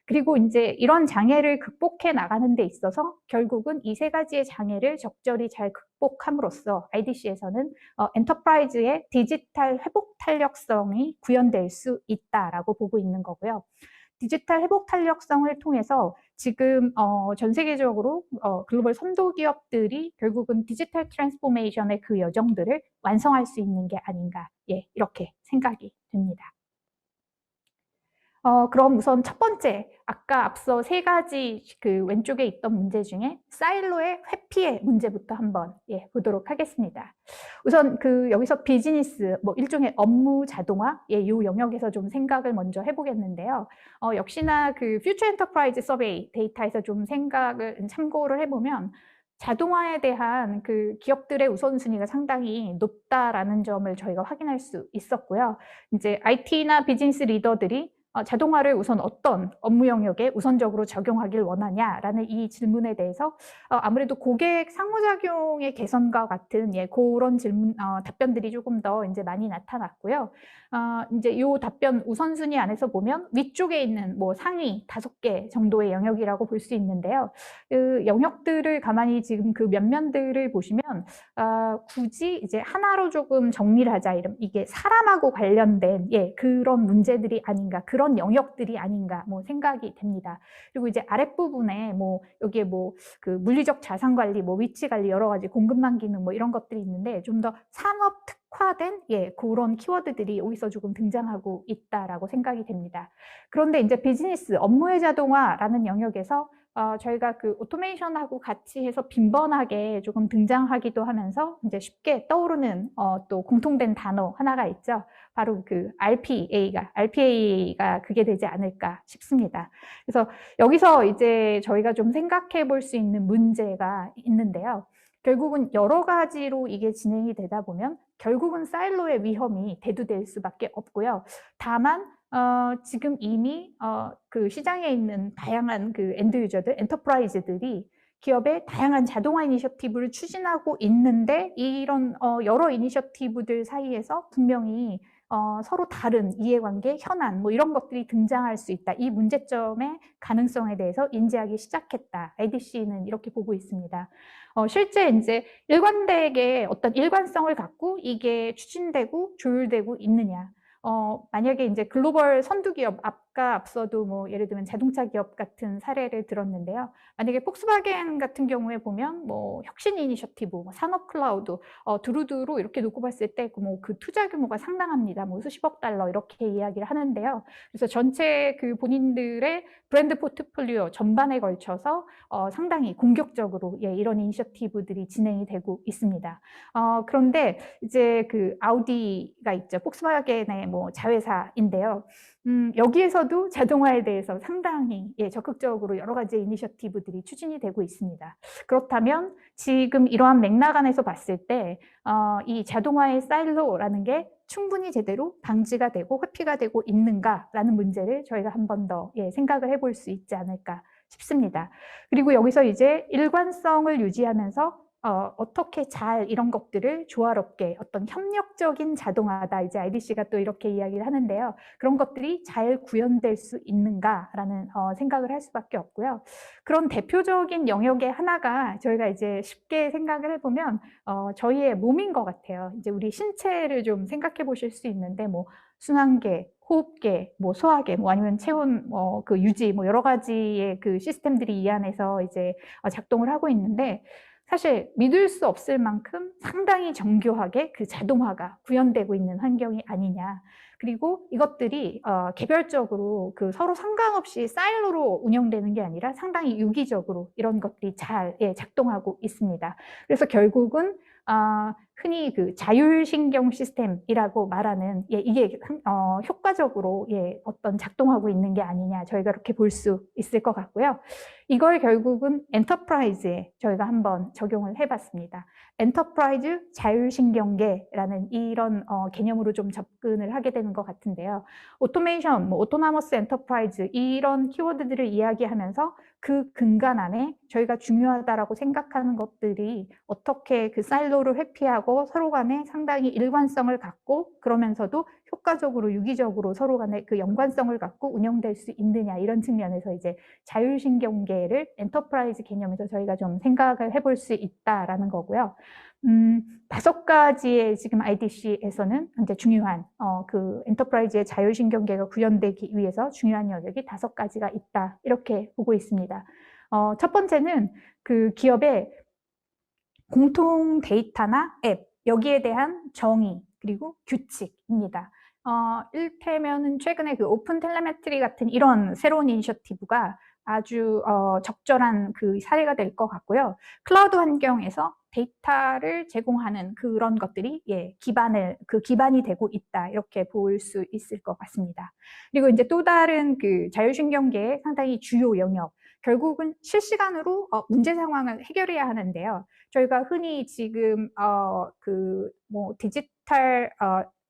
그리고 이제 이런 장애를 극복해 나가는 데 있어서 결국은 이 세 가지의 장애를 적절히 잘 극복함으로써 IDC에서는 엔터프라이즈의 디지털 회복 탄력성이 구현될 수 있다라고 보고 있는 거고요. 디지털 회복 탄력성을 통해서 지금 전 세계적으로 글로벌 선도 기업들이 결국은 디지털 트랜스포메이션의 그 여정들을 완성할 수 있는 게 아닌가, 이렇게 생각이 됩니다. 그럼 우선 첫 번째, 아까 앞서 세 가지 그 왼쪽에 있던 문제 중에 사일로의 회피의 문제부터 한번 보도록 하겠습니다. 우선 그 여기서 비즈니스, 뭐 일종의 업무 자동화, 이 영역에서 좀 생각을 먼저 해보겠는데요. 역시나 그 퓨처 엔터프라이즈 서베이 데이터에서 좀 생각을 참고를 해보면 자동화에 대한 그 기업들의 우선순위가 상당히 높다라는 점을 저희가 확인할 수 있었고요. 이제 IT나 비즈니스 리더들이 자동화를 우선 어떤 업무 영역에 우선적으로 적용하길 원하냐라는 이 질문에 대해서 아무래도 고객 상호작용의 개선과 같은 그런 질문 답변들이 조금 더 이제 많이 나타났고요. 이제 이 답변 우선순위 안에서 보면 위쪽에 있는 뭐 상위 5개 정도의 영역이라고 볼 수 있는데요. 그 영역들을 가만히 지금 그 면면들을 보시면 굳이 이제 하나로 조금 정리를 하자, 이게 사람하고 관련된 그런 문제들이 아닌가, 그런 영역들이 아닌가 뭐 생각이 됩니다. 그리고 이제 아랫부분에 뭐 여기에 뭐 그 물리적 자산 관리, 뭐 위치 관리, 여러 가지 공급망 기능 뭐 이런 것들이 있는데 좀 더 산업 특화된 그런 키워드들이 여기서 조금 등장하고 있다라고 생각이 됩니다. 그런데 이제 비즈니스 업무의 자동화라는 영역에서 저희가 그 오토메이션하고 같이 해서 빈번하게 조금 등장하기도 하면서 이제 쉽게 떠오르는 또 공통된 단어 하나가 있죠. 바로 그 RPA가 그게 되지 않을까 싶습니다. 그래서 여기서 이제 저희가 좀 생각해 볼 수 있는 문제가 있는데요. 결국은 여러 가지로 이게 진행이 되다 보면 결국은 사일로의 위험이 대두될 수밖에 없고요. 다만 지금 이미 그 시장에 있는 다양한 그 엔드 유저들, 엔터프라이즈들이 기업의 다양한 자동화 이니셔티브를 추진하고 있는데 이런 여러 이니셔티브들 사이에서 분명히 서로 다른 이해관계, 현안 뭐 이런 것들이 등장할 수 있다. 이 문제점의 가능성에 대해서 인지하기 시작했다. IDC는 이렇게 보고 있습니다. 실제 이제 일관되게 어떤 일관성을 갖고 이게 추진되고 조율되고 있느냐. 만약에 이제 글로벌 선두 기업, 앞서도 뭐 예를 들면 자동차 기업 같은 사례를 들었는데요. 만약에 폭스바겐 같은 경우에 보면 뭐 혁신 이니셔티브, 뭐 산업 클라우드, 두루두루 이렇게 놓고 봤을 때 뭐 그 투자 규모가 상당합니다. 뭐 수십억 달러 이렇게 이야기를 하는데요. 그래서 전체 그 본인들의 브랜드 포트폴리오 전반에 걸쳐서 상당히 공격적으로 이런 이니셔티브들이 진행이 되고 있습니다. 그런데 이제 그 아우디가 있죠. 폭스바겐의 뭐 자회사인데요. 여기에서도 자동화에 대해서 상당히 적극적으로 여러 가지 이니셔티브들이 추진이 되고 있습니다. 그렇다면 지금 이러한 맥락 안에서 봤을 때 이 자동화의 사일로라는 게 충분히 제대로 방지가 되고 회피가 되고 있는가라는 문제를 저희가 한 번 더 생각을 해볼 수 있지 않을까 싶습니다. 그리고 여기서 이제 일관성을 유지하면서 어떻게 잘 이런 것들을 조화롭게 어떤 협력적인 자동화다, 이제 IDC가 또 이렇게 이야기를 하는데요. 그런 것들이 잘 구현될 수 있는가라는 생각을 할 수밖에 없고요. 그런 대표적인 영역의 하나가 저희가 이제 쉽게 생각을 해보면 저희의 몸인 것 같아요. 이제 우리 신체를 좀 생각해 보실 수 있는데, 뭐 순환계, 호흡계, 뭐 소화계, 뭐 아니면 체온 그 유지, 뭐 여러 가지의 그 시스템들이 이 안에서 이제 작동을 하고 있는데, 사실 믿을 수 없을 만큼 상당히 정교하게 그 자동화가 구현되고 있는 환경이 아니냐. 그리고 이것들이 개별적으로 그 서로 상관없이 사일로로 운영되는 게 아니라 상당히 유기적으로 이런 것들이 잘 작동하고 있습니다. 그래서 결국은 흔히 그 자율신경 시스템이라고 말하는 이게 효과적으로 어떤 작동하고 있는 게 아니냐, 저희가 그렇게 볼 수 있을 것 같고요. 이걸 결국은 엔터프라이즈에 저희가 한번 적용을 해봤습니다. 엔터프라이즈 자율신경계라는 이런 개념으로 좀 접근을 하게 되는 것 같은데요. 오토메이션, 뭐 오토나머스 엔터프라이즈 이런 키워드들을 이야기하면서 그 근간 안에 저희가 중요하다라고 생각하는 것들이 어떻게 그 사일로를 회피하고 서로 간에 상당히 일관성을 갖고 그러면서도 효과적으로 유기적으로 서로 간에 그 연관성을 갖고 운영될 수 있느냐, 이런 측면에서 이제 자율신경계를 엔터프라이즈 개념에서 저희가 좀 생각을 해볼 수 있다라는 거고요. 5가지의 지금 IDC에서는 이제 중요한 그 엔터프라이즈의 자율신경계가 구현되기 위해서 중요한 영역이 5가지가 있다, 이렇게 보고 있습니다. 첫 번째는 그 기업의 공통 데이터나 앱, 여기에 대한 정의 그리고 규칙입니다. 일테면은 최근에 그 오픈 텔레메트리 같은 이런 새로운 이니셔티브가 아주 적절한 그 사례가 될 것 같고요. 클라우드 환경에서 데이터를 제공하는 그런 것들이 기반이 되고 있다, 이렇게 볼 수 있을 것 같습니다. 그리고 이제 또 다른 그 자율신경계의 상당히 주요 영역, 결국은 실시간으로 문제 상황을 해결해야 하는데요. 저희가 흔히 지금 디지털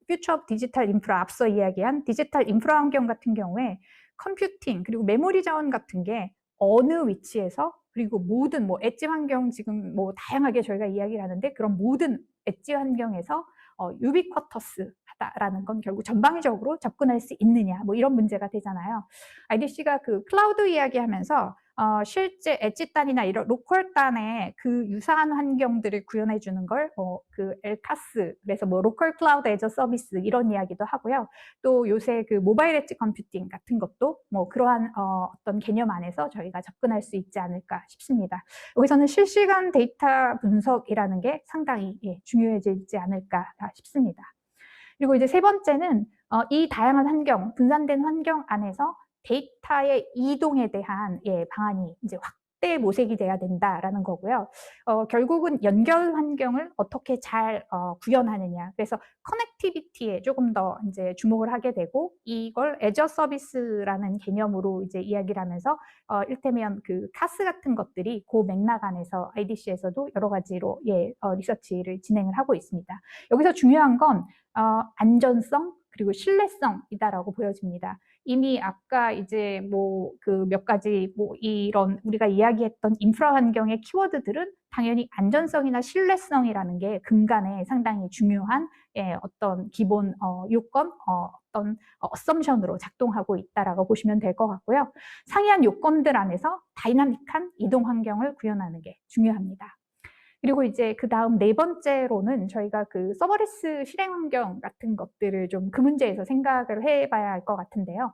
퓨처 오브 디지털 인프라, 앞서 이야기한 디지털 인프라 환경 같은 경우에 컴퓨팅 그리고 메모리 자원 같은 게 어느 위치에서, 그리고 모든 뭐 엣지 환경 지금 뭐 다양하게 저희가 이야기를 하는데, 그런 모든 엣지 환경에서 유비쿼터스하다라는 건 결국 전방위적으로 접근할 수 있느냐, 뭐 이런 문제가 되잖아요. IDC가 그 클라우드 이야기하면서 실제 엣지 단이나 이런 로컬 단의 그 유사한 환경들을 구현해 주는 걸 그 엘카스, 그래서 뭐 로컬 클라우드 애저 서비스 이런 이야기도 하고요. 또 요새 그 모바일 엣지 컴퓨팅 같은 것도 뭐 그러한 어떤 개념 안에서 저희가 접근할 수 있지 않을까 싶습니다. 여기서는 실시간 데이터 분석이라는 게 상당히 중요해지지 않을까 싶습니다. 그리고 이제 세 번째는 이 다양한 환경, 분산된 환경 안에서 데이터의 이동에 대한 방안이 이제 확대 모색이 돼야 된다라는 거고요. 결국은 연결 환경을 어떻게 잘 구현하느냐. 그래서 커넥티비티에 조금 더 이제 주목을 하게 되고, 이걸 애저 서비스라는 개념으로 이제 이야기를 하면서 일테면 그 카스 같은 것들이 그 맥락 안에서 IDC에서도 여러 가지로 리서치를 진행을 하고 있습니다. 여기서 중요한 건 안전성 그리고 신뢰성이다라고 보여집니다. 이미 아까 이제 뭐 그 몇 가지 뭐 이런 우리가 이야기했던 인프라 환경의 키워드들은 당연히 안전성이나 신뢰성이라는 게 근간에 상당히 중요한 어떤 기본 요건, 어떤 어썸션으로 작동하고 있다라고 보시면 될 것 같고요. 상이한 요건들 안에서 다이나믹한 이동 환경을 구현하는 게 중요합니다. 그리고 이제 그 다음 네 번째로는 저희가 그 서버레스 실행 환경 같은 것들을 좀 그 문제에서 생각을 해봐야 할 것 같은데요.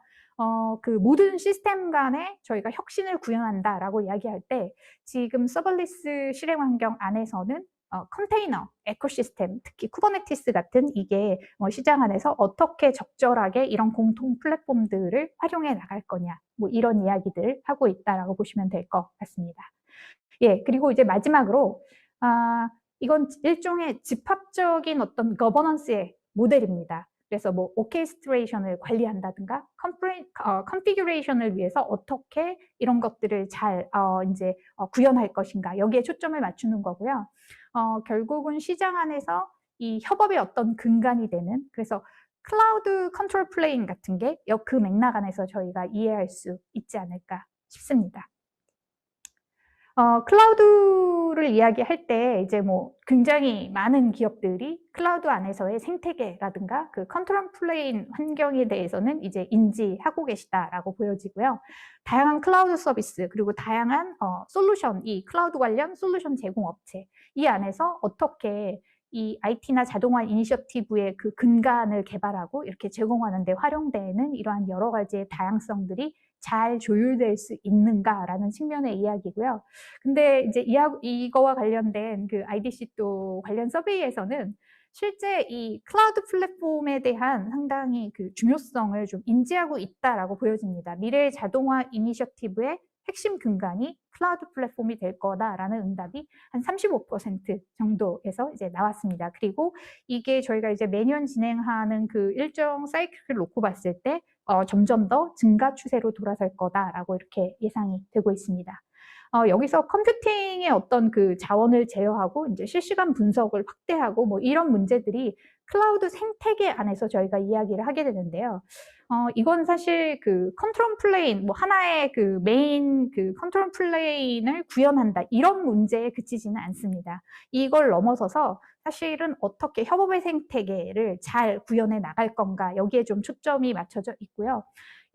그 모든 시스템 간에 저희가 혁신을 구현한다라고 이야기할 때, 지금 서버레스 실행 환경 안에서는 컨테이너 에코시스템, 특히 쿠버네티스 같은 이게 시장 안에서 어떻게 적절하게 이런 공통 플랫폼들을 활용해 나갈 거냐, 뭐 이런 이야기들 하고 있다라고 보시면 될 것 같습니다. 그리고 이제 마지막으로 이건 일종의 집합적인 어떤 거버넌스의 모델입니다. 그래서 뭐 오케스트레이션을 관리한다든가 컨피규레이션을 위해서 어떻게 이런 것들을 잘 구현할 것인가, 여기에 초점을 맞추는 거고요. 결국은 시장 안에서 이 협업의 어떤 근간이 되는, 그래서 클라우드 컨트롤 플레인 같은 게 그 맥락 안에서 저희가 이해할 수 있지 않을까 싶습니다. 클라우드를 이야기할 때 이제 뭐 굉장히 많은 기업들이 클라우드 안에서의 생태계라든가 그 컨트롤 플레인 환경에 대해서는 이제 인지하고 계시다라고 보여지고요. 다양한 클라우드 서비스, 그리고 다양한 솔루션, 이 클라우드 관련 솔루션 제공 업체, 이 안에서 어떻게 이 IT나 자동화 이니셔티브의 그 근간을 개발하고 이렇게 제공하는 데 활용되는 이러한 여러 가지의 다양성들이 잘 조율될 수 있는가라는 측면의 이야기고요. 근데 이제 이거와 관련된 그 IDC 또 관련 서베이에서는 실제 이 클라우드 플랫폼에 대한 상당히 그 중요성을 좀 인지하고 있다라고 보여집니다. 미래의 자동화 이니셔티브의 핵심 근간이 클라우드 플랫폼이 될 거다라는 응답이 한 35% 정도에서 이제 나왔습니다. 그리고 이게 저희가 이제 매년 진행하는 그 일정 사이클을 놓고 봤을 때 점점 더 증가 추세로 돌아설 거다라고 이렇게 예상이 되고 있습니다. 여기서 컴퓨팅의 어떤 그 자원을 제어하고 이제 실시간 분석을 확대하고 뭐 이런 문제들이 클라우드 생태계 안에서 저희가 이야기를 하게 되는데요. 이건 사실 그 컨트롤 플레인, 뭐 하나의 그 메인 그 컨트롤 플레인을 구현한다, 이런 문제에 그치지는 않습니다. 이걸 넘어서서 사실은 어떻게 협업의 생태계를 잘 구현해 나갈 건가, 여기에 좀 초점이 맞춰져 있고요.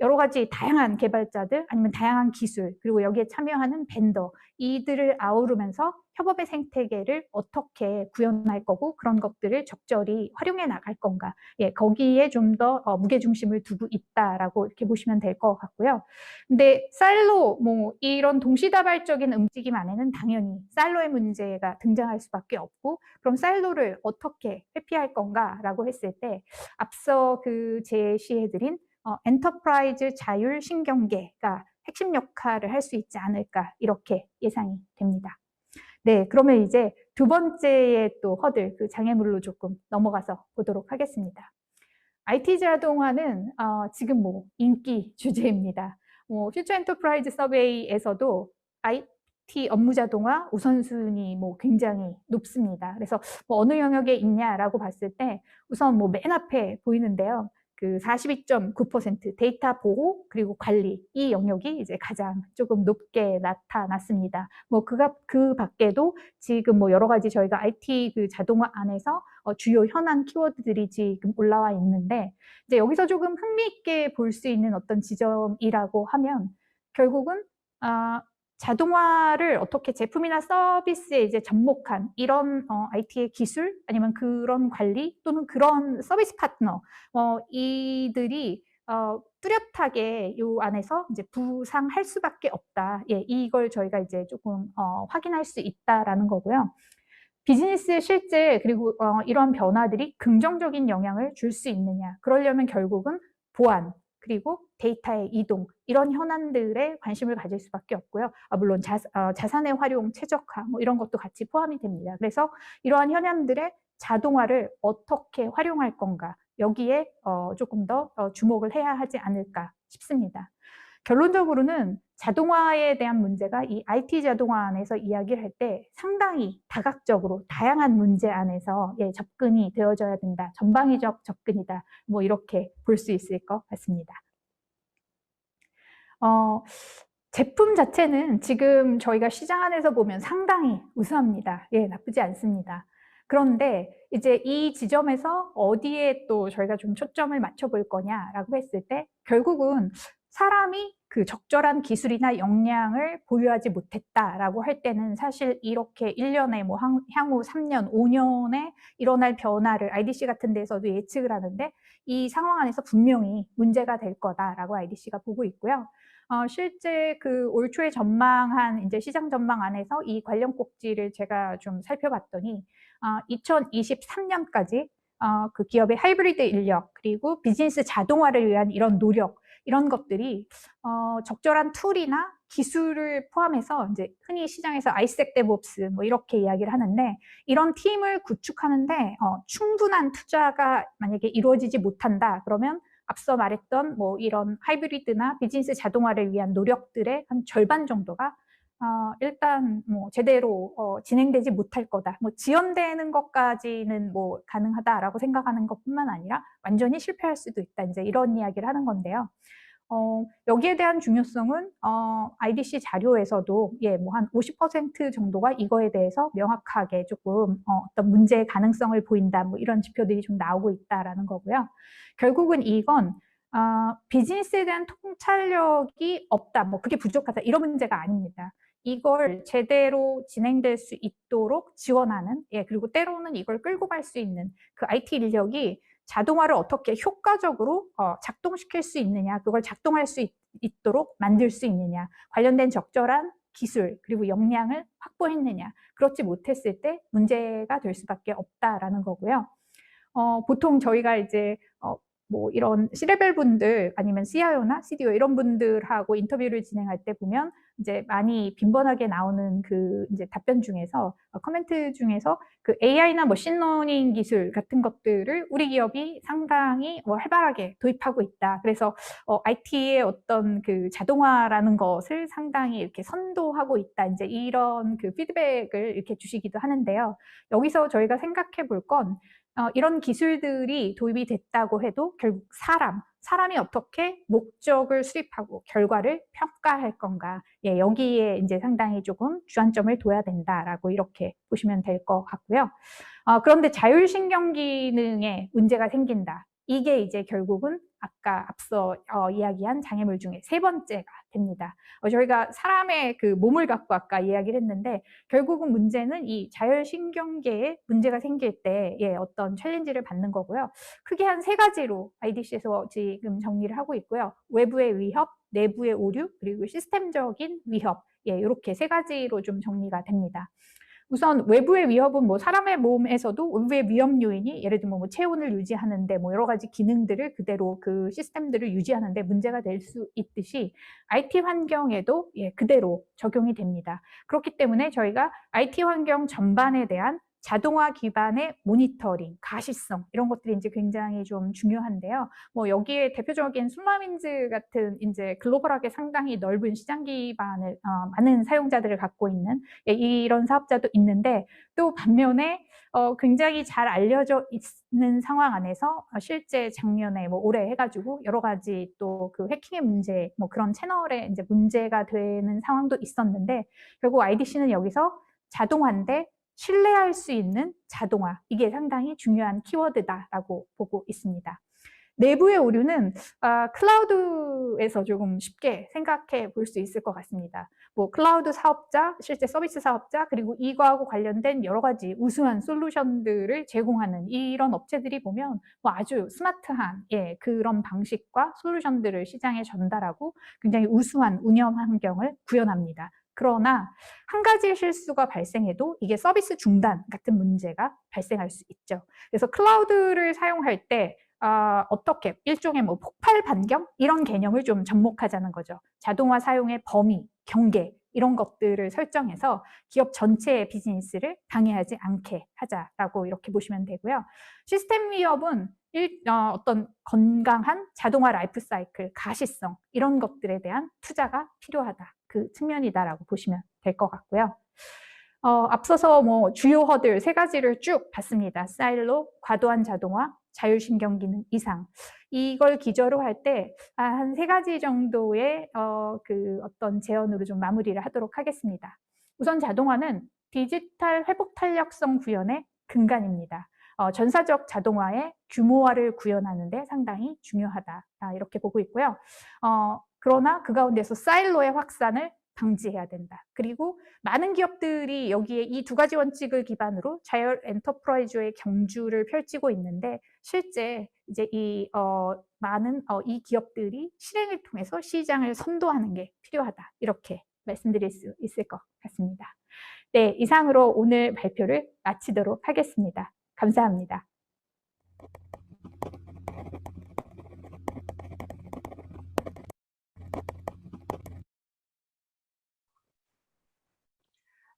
여러 가지 다양한 개발자들, 아니면 다양한 기술, 그리고 여기에 참여하는 벤더, 이들을 아우르면서 협업의 생태계를 어떻게 구현할 거고 그런 것들을 적절히 활용해 나갈 건가, 거기에 좀 더 무게중심을 두고 있다라고 이렇게 보시면 될 것 같고요. 근데 사일로, 뭐 이런 동시다발적인 움직임 안에는 당연히 사일로의 문제가 등장할 수밖에 없고, 그럼 사일로를 어떻게 회피할 건가라고 했을 때 앞서 그 제시해드린 엔터프라이즈 자율 신경계가 핵심 역할을 할 수 있지 않을까, 이렇게 예상이 됩니다. 네, 그러면 이제 두 번째의 또 허들, 그 장애물로 조금 넘어가서 보도록 하겠습니다. IT 자동화는 지금 뭐 인기 주제입니다. 퓨처 엔터프라이즈 서베이에서도 IT 업무 자동화 우선순위 뭐 굉장히 높습니다. 그래서 뭐 어느 영역에 있냐라고 봤을 때 우선 뭐 맨 앞에 보이는데요. 그 42.9% 데이터 보호 그리고 관리, 이 영역이 이제 가장 조금 높게 나타났습니다. 뭐 그 밖에도 지금 뭐 여러 가지 저희가 IT 그 자동화 안에서 주요 현안 키워드들이 지금 올라와 있는데, 이제 여기서 조금 흥미있게 볼 수 있는 어떤 지점이라고 하면 결국은 자동화를 어떻게 제품이나 서비스에 이제 접목한 이런 IT의 기술, 아니면 그런 관리, 또는 그런 서비스 파트너, 이들이 뚜렷하게 이 안에서 이제 부상할 수밖에 없다. 이걸 저희가 이제 조금 확인할 수 있다라는 거고요. 비즈니스의 실제, 그리고 이러한 변화들이 긍정적인 영향을 줄 수 있느냐, 그러려면 결국은 보안, 그리고 데이터의 이동, 이런 현안들에 관심을 가질 수밖에 없고요. 물론 자산의 활용, 최적화, 뭐 이런 것도 같이 포함이 됩니다. 그래서 이러한 현안들의 자동화를 어떻게 활용할 건가, 여기에 조금 더 주목을 해야 하지 않을까 싶습니다. 결론적으로는 자동화에 대한 문제가 이 IT 자동화 안에서 이야기를 할 때 상당히 다각적으로 다양한 문제 안에서 접근이 되어져야 된다. 전방위적 접근이다. 뭐 이렇게 볼 수 있을 것 같습니다. 제품 자체는 지금 저희가 시장 안에서 보면 상당히 우수합니다. 나쁘지 않습니다. 그런데 이제 이 지점에서 어디에 또 저희가 좀 초점을 맞춰볼 거냐라고 했을 때 결국은 사람이 그 적절한 기술이나 역량을 보유하지 못했다라고 할 때는 사실 이렇게 1년에 뭐 향후 3년, 5년에 일어날 변화를 IDC 같은 데서도 예측을 하는데, 이 상황 안에서 분명히 문제가 될 거다라고 IDC가 보고 있고요. 실제 그 올 초에 전망한 이제 시장 전망 안에서 이 관련 꼭지를 제가 좀 살펴봤더니 2023년까지 그 기업의 하이브리드 인력, 그리고 비즈니스 자동화를 위한 이런 노력, 이런 것들이 적절한 툴이나 기술을 포함해서 이제 흔히 시장에서 아이색 데브옵스 뭐 이렇게 이야기를 하는데, 이런 팀을 구축하는데 충분한 투자가 만약에 이루어지지 못한다 그러면 앞서 말했던 뭐 이런 하이브리드나 비즈니스 자동화를 위한 노력들의 한 절반 정도가 일단 뭐 제대로 진행되지 못할 거다. 뭐 지연되는 것까지는 뭐 가능하다라고 생각하는 것뿐만 아니라 완전히 실패할 수도 있다. 이제 이런 이야기를 하는 건데요. 여기에 대한 중요성은 IDC 자료에서도 뭐 한 50% 정도가 이거에 대해서 명확하게 조금 어떤 문제의 가능성을 보인다. 뭐 이런 지표들이 좀 나오고 있다라는 거고요. 결국은 이건 비즈니스에 대한 통찰력이 없다, 뭐 그게 부족하다 이런 문제가 아닙니다. 이걸 제대로 진행될 수 있도록 지원하는, 그리고 때로는 이걸 끌고 갈 수 있는 그 IT 인력이 자동화를 어떻게 효과적으로 작동시킬 수 있느냐, 그걸 작동할 수 있도록 만들 수 있느냐, 관련된 적절한 기술 그리고 역량을 확보했느냐, 그렇지 못했을 때 문제가 될 수밖에 없다라는 거고요. 보통 저희가 이제 뭐 이런 C레벨 분들 아니면 CIO나 CDO 이런 분들하고 인터뷰를 진행할 때 보면 이제 많이 빈번하게 나오는 그 이제 답변 중에서 코멘트 중에서 그 AI나 머신러닝 기술 같은 것들을 우리 기업이 상당히 활발하게 도입하고 있다. 그래서 IT의 어떤 그 자동화라는 것을 상당히 이렇게 선도하고 있다. 이제 이런 그 피드백을 이렇게 주시기도 하는데요. 여기서 저희가 생각해 볼 건 이런 기술들이 도입이 됐다고 해도 결국 사람이 어떻게 목적을 수립하고 결과를 평가할 건가, 여기에 이제 상당히 조금 주안점을 둬야 된다라고 이렇게 보시면 될 것 같고요. 그런데 자율신경 기능에 문제가 생긴다. 이게 이제 결국은 아까 앞서 이야기한 장애물 중에 세 번째가 됩니다. 저희가 사람의 그 몸을 갖고 아까 이야기를 했는데, 결국은 문제는 이 자율신경계에 문제가 생길 때 어떤 챌린지를 받는 거고요. 크게 한 세 가지로 IDC에서 지금 정리를 하고 있고요. 외부의 위협, 내부의 오류, 그리고 시스템적인 위협, 이렇게 세 가지로 좀 정리가 됩니다. 우선 외부의 위협은 뭐 사람의 몸에서도 외부의 위험 요인이 예를 들면 뭐 체온을 유지하는데 뭐 여러 가지 기능들을 그대로 그 시스템들을 유지하는데 문제가 될 수 있듯이 IT 환경에도 그대로 적용이 됩니다. 그렇기 때문에 저희가 IT 환경 전반에 대한 자동화 기반의 모니터링, 가시성 이런 것들이 이제 굉장히 좀 중요한데요. 뭐 여기에 대표적인 순마민즈 같은 이제 글로벌하게 상당히 넓은 시장 기반을 많은 사용자들을 갖고 있는 이런 사업자도 있는데, 또 반면에 굉장히 잘 알려져 있는 상황 안에서 실제 작년에 뭐 올해 해가지고 여러 가지 또 그 해킹의 문제, 뭐 그런 채널에 이제 문제가 되는 상황도 있었는데, 결국 IDC는 여기서 자동화인데 신뢰할 수 있는 자동화, 이게 상당히 중요한 키워드다라고 보고 있습니다. 내부의 오류는 클라우드에서 조금 쉽게 생각해 볼 수 있을 것 같습니다. 뭐 클라우드 사업자, 실제 서비스 사업자, 그리고 이거하고 관련된 여러 가지 우수한 솔루션들을 제공하는 이런 업체들이 보면 뭐 아주 스마트한 그런 방식과 솔루션들을 시장에 전달하고 굉장히 우수한 운영 환경을 구현합니다. 그러나 한 가지 실수가 발생해도 이게 서비스 중단 같은 문제가 발생할 수 있죠. 그래서 클라우드를 사용할 때 어떻게 일종의 뭐 폭발 반경 이런 개념을 좀 접목하자는 거죠. 자동화 사용의 범위, 경계 이런 것들을 설정해서 기업 전체의 비즈니스를 방해하지 않게 하자라고 이렇게 보시면 되고요. 시스템 위협은 어떤 건강한 자동화 라이프 사이클, 가시성 이런 것들에 대한 투자가 필요하다. 그 측면이다라고 보시면 될 것 같고요. 앞서서 뭐 주요 허들 세 가지를 쭉 봤습니다. 사일로, 과도한 자동화, 자율신경 기능 이상. 이걸 기저로 할 때 한 세 가지 정도의 그 어떤 제언으로 좀 마무리를 하도록 하겠습니다. 우선 자동화는 디지털 회복 탄력성 구현의 근간입니다. 전사적 자동화의 규모화를 구현하는 데 상당히 중요하다. 이렇게 보고 있고요. 그러나 그 가운데서 사일로의 확산을 방지해야 된다. 그리고 많은 기업들이 여기에 이 두 가지 원칙을 기반으로 자율 엔터프라이즈의 경주를 펼치고 있는데, 실제 이제 이 많은 이 기업들이 실행을 통해서 시장을 선도하는 게 필요하다. 이렇게 말씀드릴 수 있을 것 같습니다. 네, 이상으로 오늘 발표를 마치도록 하겠습니다. 감사합니다.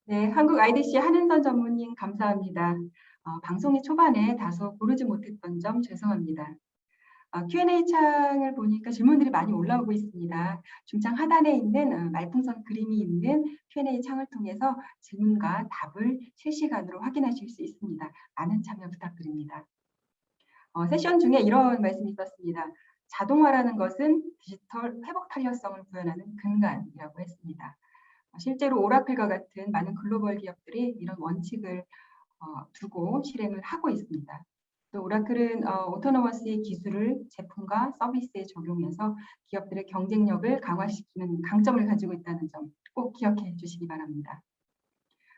네, 한국 IDC 한은선 전무님 감사합니다. 방송의 초반에 다소 고르지 못했던 점 죄송합니다. Q&A 창을 보니까 질문들이 많이 올라오고 있습니다. 중창 하단에 있는 말풍선 그림이 있는 Q&A 창을 통해서 질문과 답을 실시간으로 확인하실 수 있습니다. 많은 참여 부탁드립니다. 세션 중에 이런 말씀이 있었습니다. 자동화라는 것은 디지털 회복 탄력성을 구현하는 근간이라고 했습니다. 실제로 오라클과 같은 많은 글로벌 기업들이 이런 원칙을 두고 실행을 하고 있습니다. 또 오라클은 오토노머스의 기술을 제품과 서비스에 적용해서 기업들의 경쟁력을 강화시키는 강점을 가지고 있다는 점 꼭 기억해 주시기 바랍니다.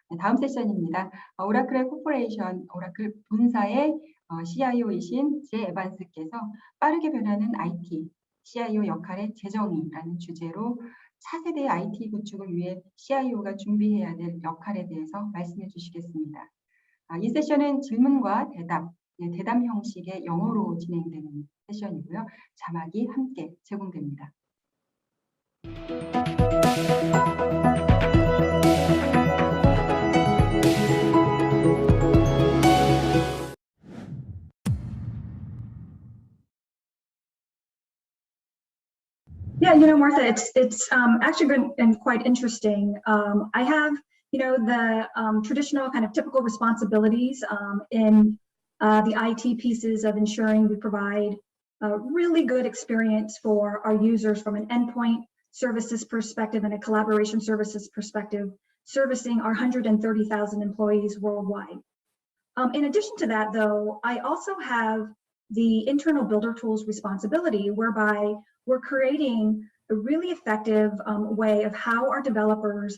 네, 다음 세션입니다. 오라클의 코퍼레이션, 오라클 본사의 CIO이신 제 에반스께서 빠르게 변하는 IT, CIO 역할의 재정의라는 주제로 차세대 IT 구축을 위해 CIO가 준비해야 될 역할에 대해서 말씀해 주시겠습니다. 이 세션은 질문과 대답, 대담 형식의 영어로 진행되는 세션이고요. 자막이 함께 제공됩니다. Yeah, Martha, it's actually been quite interesting. I have, the traditional kind of typical responsibilities in the IT pieces of ensuring we provide a really good experience for our users from an endpoint services perspective and a collaboration services perspective, servicing our 130,000 employees worldwide. In addition to that, though, I also have the internal builder tools responsibility, whereby we're creating a really effective way of how our developers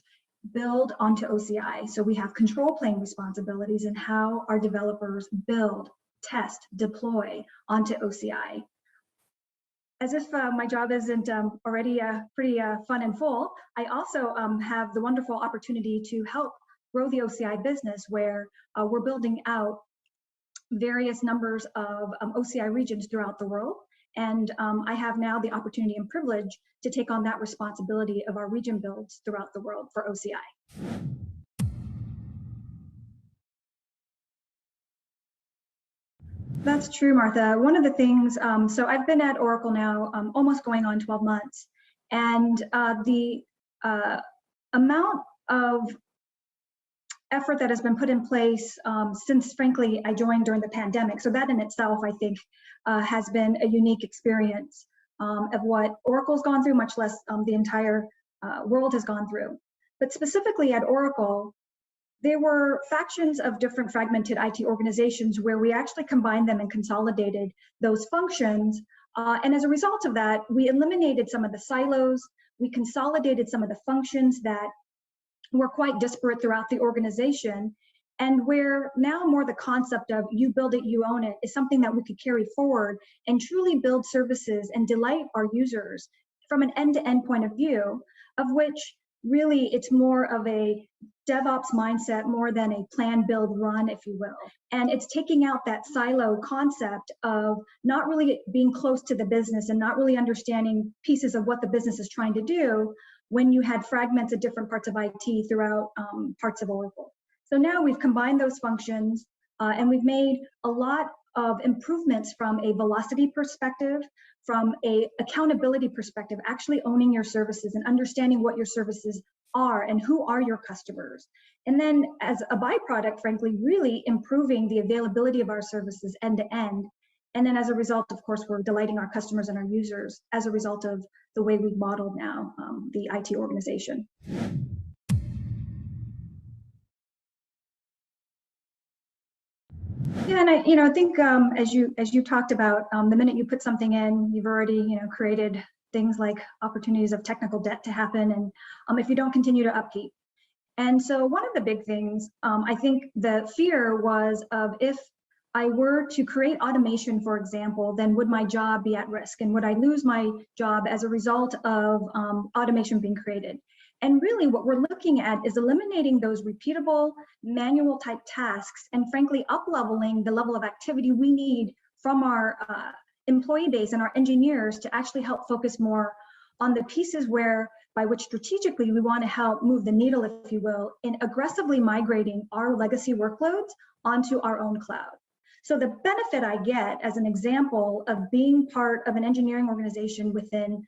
build onto OCI. So we have control plane responsibilities and how our developers build, test, deploy onto OCI. As if my job isn't already pretty fun and full, I also have the wonderful opportunity to help grow the OCI business, where we're building out various numbers of OCI regions throughout the world. And I have now the opportunity and privilege to take on that responsibility of our region builds throughout the world for OCI. That's true, Martha. One of the things, so I've been at Oracle now almost going on 12 months, and the amount of effort that has been put in place since, frankly, I joined during the pandemic. So that in itself, I think, has been a unique experience of what Oracle's gone through, much less the entire world has gone through. But specifically at Oracle, there were factions of different fragmented IT organizations where we actually combined them and consolidated those functions. And as a result of that, we eliminated some of the silos, we consolidated some of the functions that were quite disparate throughout the organization, and where now more the concept of you build it, you own it is something that we could carry forward and truly build services and delight our users from an end-to-end point of view, of which really it's more of a DevOps mindset more than a plan, build, run, if you will. And it's taking out that silo concept of not really being close to the business and not really understanding pieces of what the business is trying to do when you had fragments of different parts of IT throughout parts of Oracle. So now we've combined those functions and we've made a lot of improvements from a velocity perspective, from a accountability perspective, actually owning your services and understanding what your services are and who are your customers. And then as a byproduct, frankly, really improving the availability of our services end to end. And then as a result, of course, we're delighting our customers and our users as a result of the way we've modeled now the IT organization. Yeah, and I think as you talked about, the minute you put something in, you've already created things like opportunities of technical debt to happen, and if you don't continue to upkeep. And so one of the big things, I think the fear was of if I were to create automation, for example, then would my job be at risk? And would I lose my job as a result of automation being created? And really what we're looking at is eliminating those repeatable manual type tasks and frankly up-leveling the level of activity we need from our employee base and our engineers to actually help focus more on the pieces where by which strategically we want to help move the needle, if you will, in aggressively migrating our legacy workloads onto our own cloud. So the benefit I get as an example of being part of an engineering organization within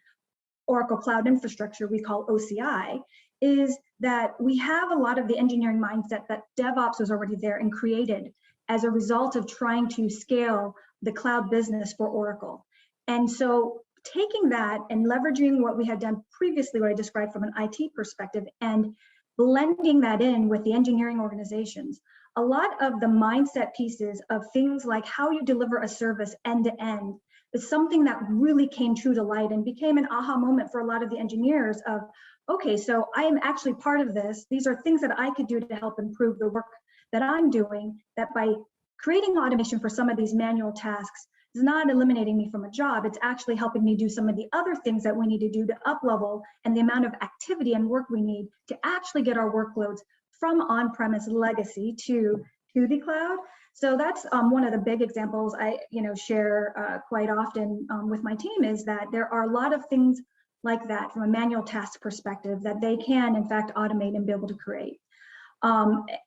Oracle Cloud Infrastructure we call OCI is that we have a lot of the engineering mindset that DevOps was already there and created as a result of trying to scale the cloud business for Oracle. And so taking that and leveraging what we had done previously, what I described from an IT perspective, and blending that in with the engineering organizations, a lot of the mindset pieces of things like how you deliver a service end to end is something that really came true to light and became an aha moment for a lot of the engineers of, okay, so I am actually part of this. These are things that I could do to help improve the work that I'm doing, that by creating automation for some of these manual tasks is not eliminating me from a job. It's actually helping me do some of the other things that we need to do to up level and the amount of activity and work we need to actually get our workloads from on-premise legacy to the cloud. So that's one of the big examples I share quite often with my team, is that there are a lot of things like that from a manual task perspective that they can in fact automate and be able to create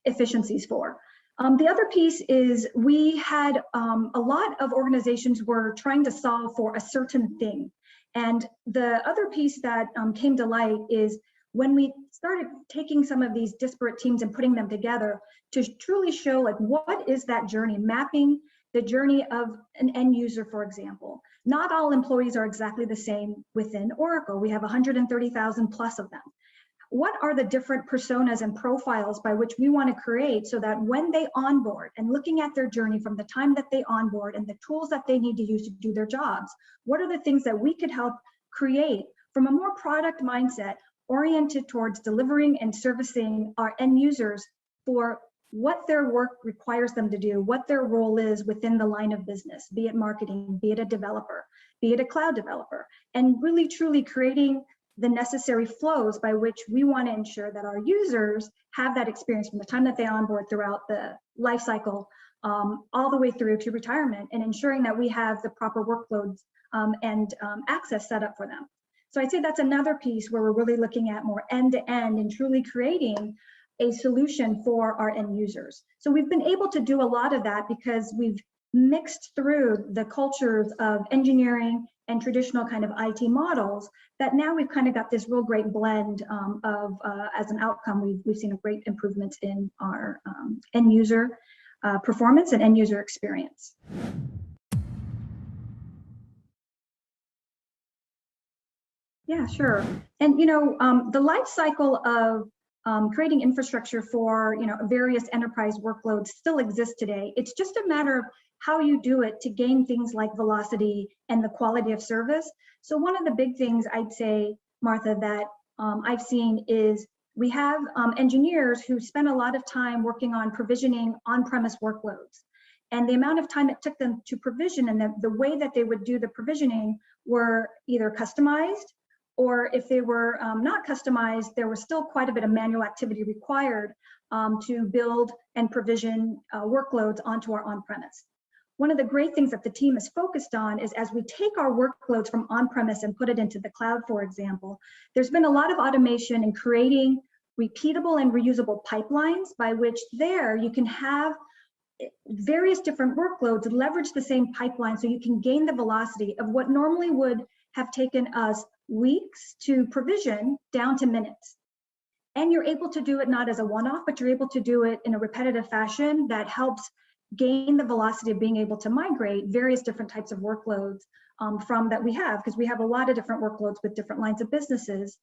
efficiencies for. The other piece is we had a lot of organizations were trying to solve for a certain thing. And the other piece that came to light is when we started taking some of these disparate teams and putting them together to truly show like what is that journey, mapping the journey of an end user, for example. Not all employees are exactly the same within Oracle. We have 130,000 plus of them. What are the different personas and profiles by which we want to create so that when they onboard and looking at their journey from the time that they onboard and the tools that they need to use to do their jobs, what are the things that we could help create from a more product mindset oriented towards delivering and servicing our end users for what their work requires them to do, what their role is within the line of business, be it marketing, be it a developer, be it a cloud developer, and really truly creating the necessary flows by which we want to ensure that our users have that experience from the time that they onboard throughout the life cycle, all the way through to retirement, and ensuring that we have the proper workloads and access set up for them. So I'd say that's another piece where we're really looking at more end-to-end and truly creating a solution for our end users. So we've been able to do a lot of that because we've mixed through the cultures of engineering and traditional kind of IT models, that now we've kind of got this real great blend of, as an outcome, we've seen a great improvement in our end user performance and end user experience. Yeah, sure. And the life cycle of creating infrastructure for various enterprise workloads still exists today. It's just a matter of how you do it to gain things like velocity and the quality of service. So one of the big things I'd say, Martha, that I've seen is we have engineers who spend a lot of time working on provisioning on-premise workloads. And the amount of time it took them to provision and the way that they would do the provisioning were either customized, or if they were not customized, there was still quite a bit of manual activity required to build and provision workloads onto our on-premise. One of the great things that the team is focused on is as we take our workloads from on-premise and put it into the cloud, for example, there's been a lot of automation in creating repeatable and reusable pipelines by which there you can have various different workloads leverage the same pipeline so you can gain the velocity of what normally would have taken us weeks to provision down to minutes. And you're able to do it not as a one-off, but you're able to do it in a repetitive fashion that helps gain the velocity of being able to migrate various different types of workloads from that we have, because we have a lot of different workloads with different lines of businesses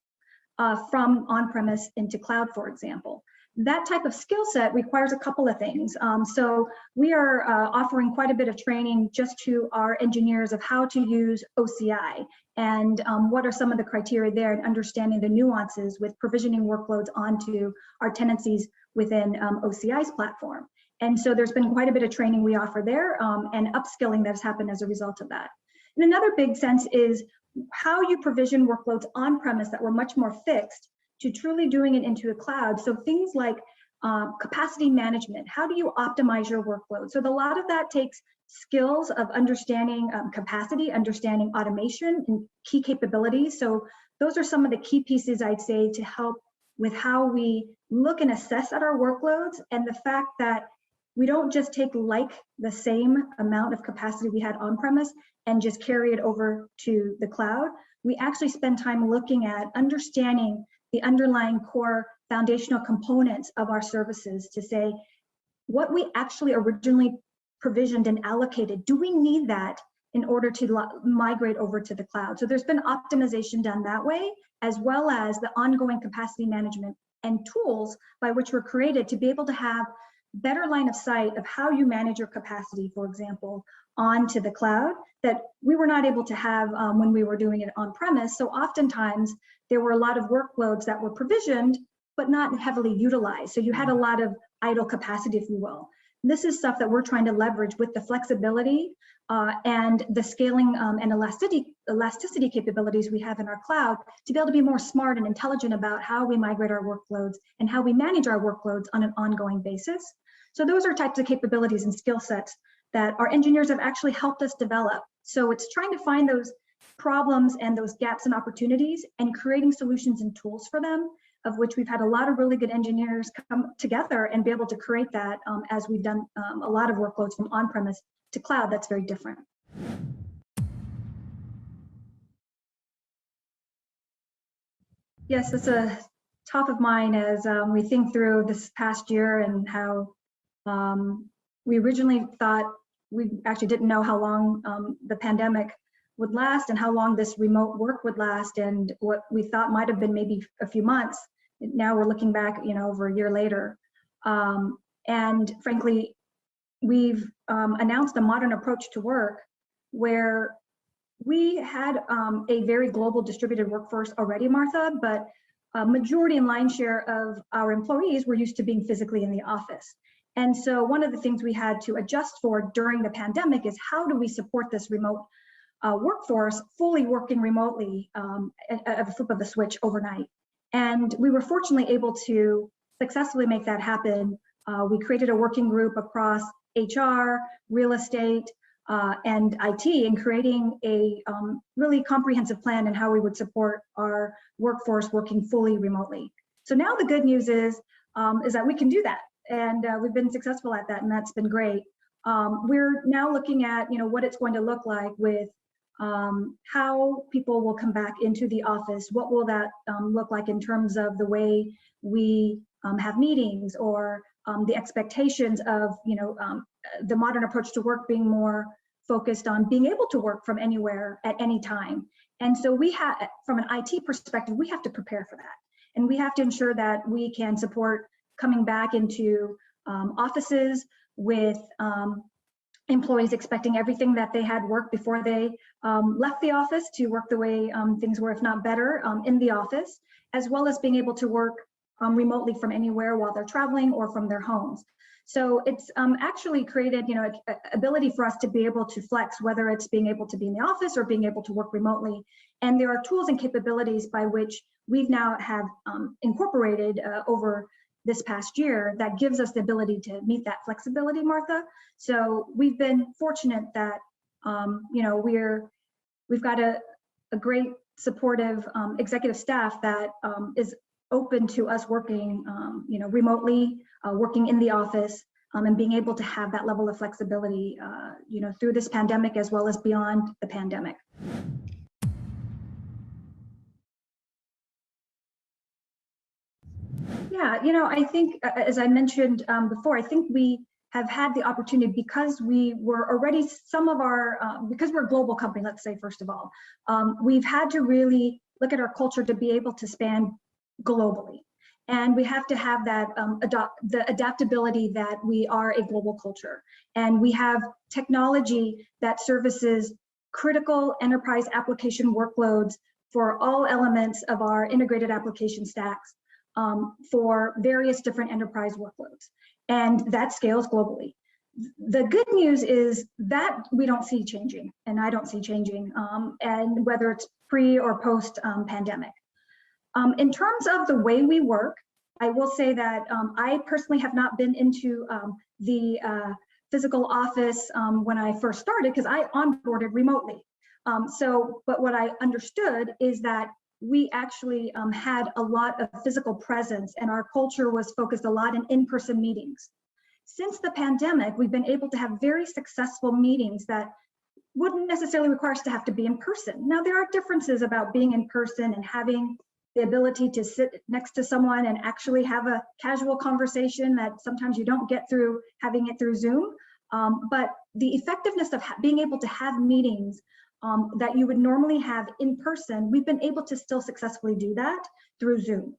from on-premise into cloud, for example. That type of skill set requires a couple of things. So we are offering quite a bit of training just to our engineers of how to use OCI and what are some of the criteria there, and understanding the nuances with provisioning workloads onto our tenancies within OCI's platform. And so there's been quite a bit of training we offer there and upskilling that has happened as a result of that. And another big sense is how you provision workloads on-premise that were much more fixed to truly doing it into a cloud. So things like capacity management, how do you optimize your workload? So a lot of that takes skills of understanding capacity, understanding automation and key capabilities. So those are some of the key pieces I'd say to help with how we look and assess at our workloads, and the fact that we don't just take like the same amount of capacity we had on premise and just carry it over to the cloud. We actually spend time looking at understanding the underlying core foundational components of our services to say what we actually originally provisioned and allocated. Do we need that in order to migrate over to the cloud? So there's been optimization done that way, as well as the ongoing capacity management and tools by which were created to be able to have better line of sight of how you manage your capacity, for example, onto the cloud, that we were not able to have when we were doing it on premise. So oftentimes there were a lot of workloads that were provisioned, but not heavily utilized. So you had a lot of idle capacity, if you will. This is stuff that we're trying to leverage with the flexibility and the scaling and elasticity capabilities we have in our cloud to be able to be more smart and intelligent about how we migrate our workloads and how we manage our workloads on an ongoing basis. So those are types of capabilities and skill sets that our engineers have actually helped us develop. So it's trying to find those problems and those gaps and opportunities and creating solutions and tools for them, of which we've had a lot of really good engineers come together and be able to create that as we've done a lot of workloads from on-premise to cloud. That's very different. Yes, it's a top of mind as we think through this past year and how we originally thought, we actually didn't know how long the pandemic would last and how long this remote work would last, and what we thought might have been maybe a few months. Now we're looking back, over a year later. And frankly, we've announced a modern approach to work where we had a very global distributed workforce already, Martha, but a majority and lion's share of our employees were used to being physically in the office. And so one of the things we had to adjust for during the pandemic is how do we support this remote workforce fully working remotely at the flip of the switch overnight. And we were fortunately able to successfully make that happen. We created a working group across HR, real estate, and IT in creating a really comprehensive plan in how we would support our workforce working fully remotely. So now the good news is that we can do that. And we've been successful at that, and that's been great. We're now looking at what it's going to look like with how people will come back into the office. What will that look like in terms of the way we have meetings, or the expectations of the modern approach to work being more focused on being able to work from anywhere at any time. And so we have, from an IT perspective, we have to prepare for that. And we have to ensure that we can support coming back into offices with employees expecting everything that they had worked before they left the office to work the way things were, if not better, in the office, as well as being able to work remotely from anywhere while they're traveling or from their homes. So it's actually created, ability for us to be able to flex, whether it's being able to be in the office or being able to work remotely. And there are tools and capabilities by which we've now have incorporated over this past year that gives us the ability to meet that flexibility, Martha. So we've been fortunate that we've got a great supportive executive staff that is open to us working remotely, working in the office, and being able to have that level of flexibility through this pandemic as well as beyond the pandemic. Yeah, I think, as I mentioned before, I think we have had the opportunity, because we were already because we're a global company, let's say, first of all, we've had to really look at our culture to be able to span globally. And we have to have that the adaptability that we are a global culture. And we have technology that services critical enterprise application workloads for all elements of our integrated application stacks for various different enterprise workloads. And that scales globally. The good news is that we don't see changing, and I don't see changing, and whether it's pre or post pandemic. In terms of the way we work, I will say that I personally have not been into the physical office when I first started, because I onboarded remotely. But what I understood is that we actually had a lot of physical presence, and our culture was focused a lot in-person meetings. Since the pandemic, we've been able to have very successful meetings that wouldn't necessarily require us to have to be in person. Now, there are differences about being in person and having the ability to sit next to someone and actually have a casual conversation that sometimes you don't get through having it through Zoom. But the effectiveness of being able to have meetings that you would normally have in person, we've been able to still successfully do that through Zoom.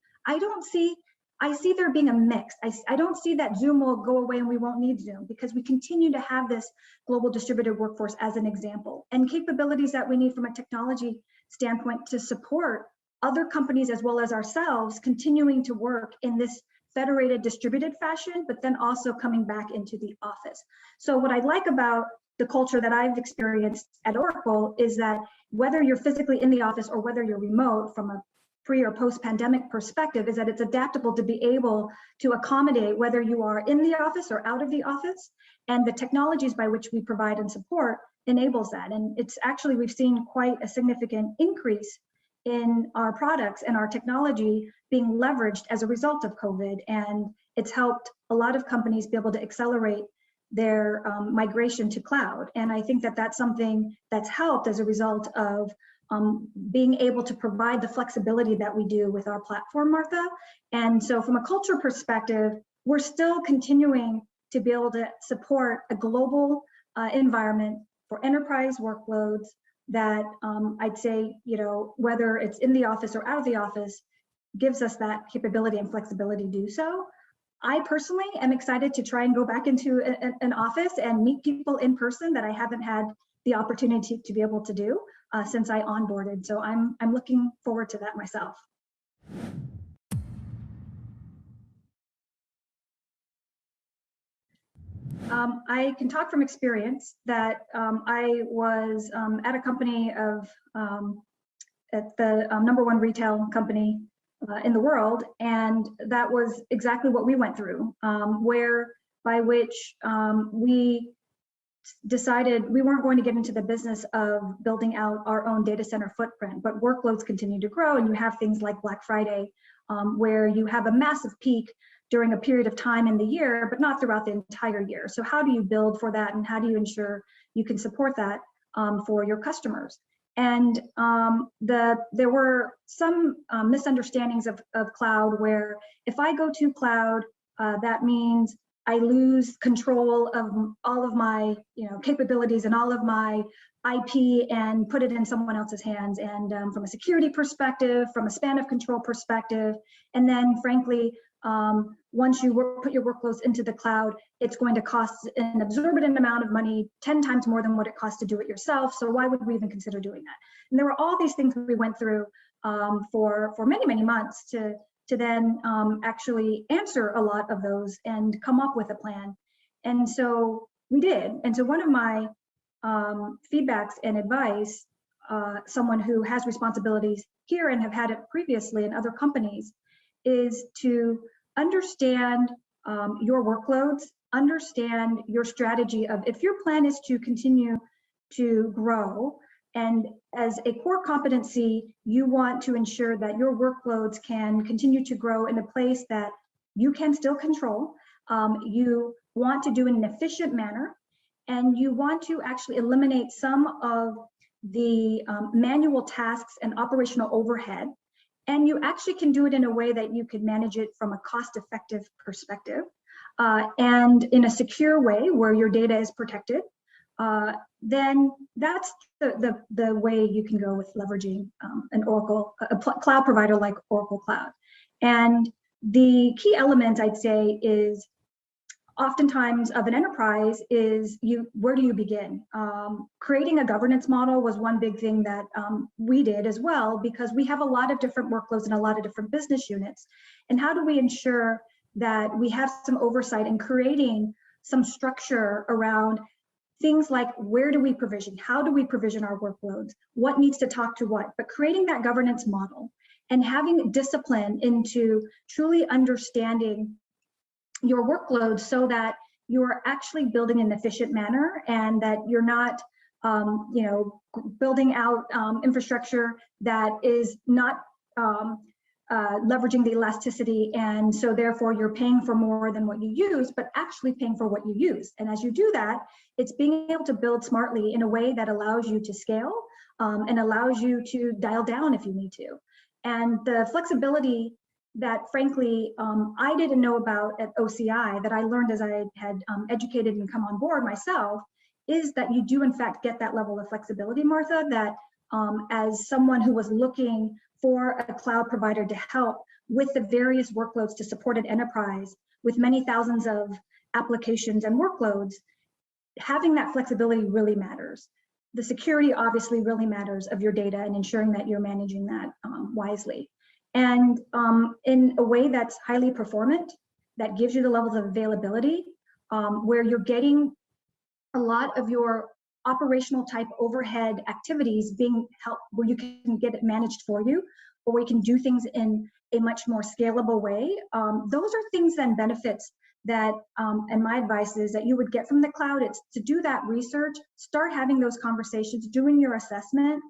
I see there being a mix. I don't see that Zoom will go away and we won't need Zoom, because we continue to have this global distributed workforce as an example, and capabilities that we need from a technology standpoint to support other companies as well as ourselves continuing to work in this federated distributed fashion, but then also coming back into the office. So what I like about the culture that I've experienced at Oracle is that whether you're physically in the office or whether you're remote, from a pre or post-pandemic perspective, is that it's adaptable to be able to accommodate whether you are in the office or out of the office, and the technologies by which we provide and support enables that. And it's actually, we've seen quite a significant increase in our products and our technology being leveraged as a result of COVID, and it's helped a lot of companies be able to accelerate their migration to cloud. And I think that that's something that's helped as a result of being able to provide the flexibility that we do with our platform, Martha. And so from a culture perspective, we're still continuing to be able to support a global environment for enterprise workloads that I'd say, whether it's in the office or out of the office, gives us that capability and flexibility to do so. I personally am excited to try and go back into an office and meet people in person that I haven't had the opportunity to be able to do since I onboarded. So I'm looking forward to that myself. I can talk from experience that I was at a company at the #1 retail company in the world, and that was exactly what we went through, by which we decided we weren't going to get into the business of building out our own data center footprint, but workloads continue to grow, and you have things like Black Friday, where you have a massive peak during a period of time in the year, but not throughout the entire year. So how do you build for that, and how do you ensure you can support that for your customers? And there were some misunderstandings of cloud, where if I go to cloud, that means I lose control of all of my capabilities and all of my IP and put it in someone else's hands. And from a security perspective, from a span of control perspective, and then frankly, once you put your workloads into the cloud, it's going to cost an exorbitant amount of money, 10 times more than what it costs to do it yourself. So why would we even consider doing that? And there were all these things we went through for many, many months to then actually answer a lot of those and come up with a plan. And so we did. And so one of my feedbacks and advice, someone who has responsibilities here and have had it previously in other companies, is to understand your workloads, understand your strategy of, if your plan is to continue to grow, and as a core competency, you want to ensure that your workloads can continue to grow in a place that you can still control. You want to do it in an efficient manner, and you want to actually eliminate some of the manual tasks and operational overhead. And you actually can do it in a way that you can manage it from a cost-effective perspective and in a secure way where your data is protected. Then that's the way you can go with leveraging an Oracle, a cloud provider like Oracle Cloud. And the key element, I'd say, is oftentimes of an enterprise is where do you begin? Creating a governance model was one big thing that we did as well, because we have a lot of different workloads and a lot of different business units. And how do we ensure that we have some oversight in creating some structure around things like, where do we provision? How do we provision our workloads? What needs to talk to what? But creating that governance model and having discipline into truly understanding your workload so that you're actually building in an efficient manner, and that you're not building out infrastructure that is not leveraging the elasticity, and so therefore you're paying for more than what you use, but actually paying for what you use. And as you do that, it's being able to build smartly in a way that allows you to scale and allows you to dial down if you need to. And the flexibility that frankly I didn't know about at OCI, that I learned as I had educated and come on board myself, is that you do in fact get that level of flexibility, Martha, that as someone who was looking for a cloud provider to help with the various workloads to support an enterprise with many thousands of applications and workloads, having that flexibility really matters. The security obviously really matters of your data and ensuring that you're managing that wisely. And in a way that's highly performant, that gives you the levels of availability, where you're getting a lot of your operational type overhead activities being helped, where you can get it managed for you, or where you can do things in a much more scalable way. Those are things and benefits that, and my advice is that you would get from the cloud. It's to do that research, start having those conversations, doing your assessment,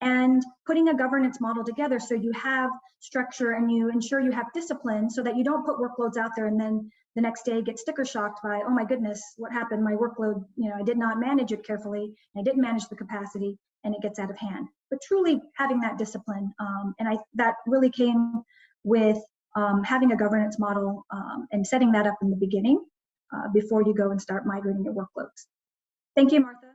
and putting a governance model together so you have structure and you ensure you have discipline so that you don't put workloads out there and then the next day get sticker shocked by, oh my goodness, what happened? My workload, I did not manage it carefully. I didn't manage the capacity and it gets out of hand. But truly having that discipline, and that really came with having a governance model and setting that up in the beginning before you go and start migrating your workloads. Thank you, Martha.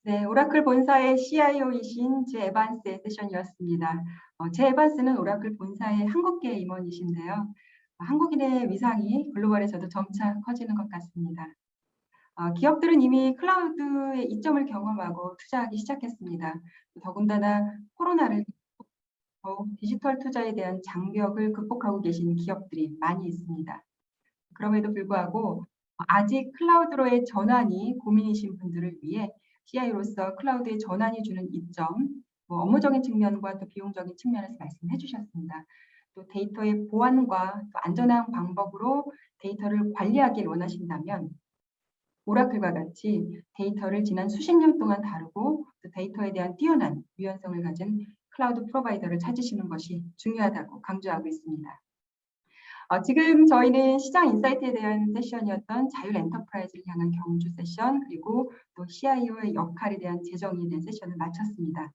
네, 오라클 본사의 CIO이신 제 에반스의 세션이었습니다. 제 에반스는 오라클 본사의 한국계 임원이신데요. 한국인의 위상이 글로벌에서도 점차 커지는 것 같습니다. 기업들은 이미 클라우드의 이점을 경험하고 투자하기 시작했습니다. 더군다나 코로나를 더욱 디지털 투자에 대한 장벽을 극복하고 계신 기업들이 많이 있습니다. 그럼에도 불구하고 아직 클라우드로의 전환이 고민이신 분들을 위해 CIO로서 클라우드의 전환이 주는 이점, 업무적인 측면과 또 비용적인 측면에서 말씀해 주셨습니다. 또 데이터의 보안과 또 안전한 방법으로 데이터를 관리하길 원하신다면 오라클과 같이 데이터를 지난 수십 년 동안 다루고 또 데이터에 대한 뛰어난 유연성을 가진 클라우드 프로바이더를 찾으시는 것이 중요하다고 강조하고 있습니다. 지금 저희는 시장 인사이트에 대한 세션이었던 자율 엔터프라이즈를 향한 경주 세션, 그리고 또 CIO의 역할에 대한 재정의에 대한 세션을 마쳤습니다.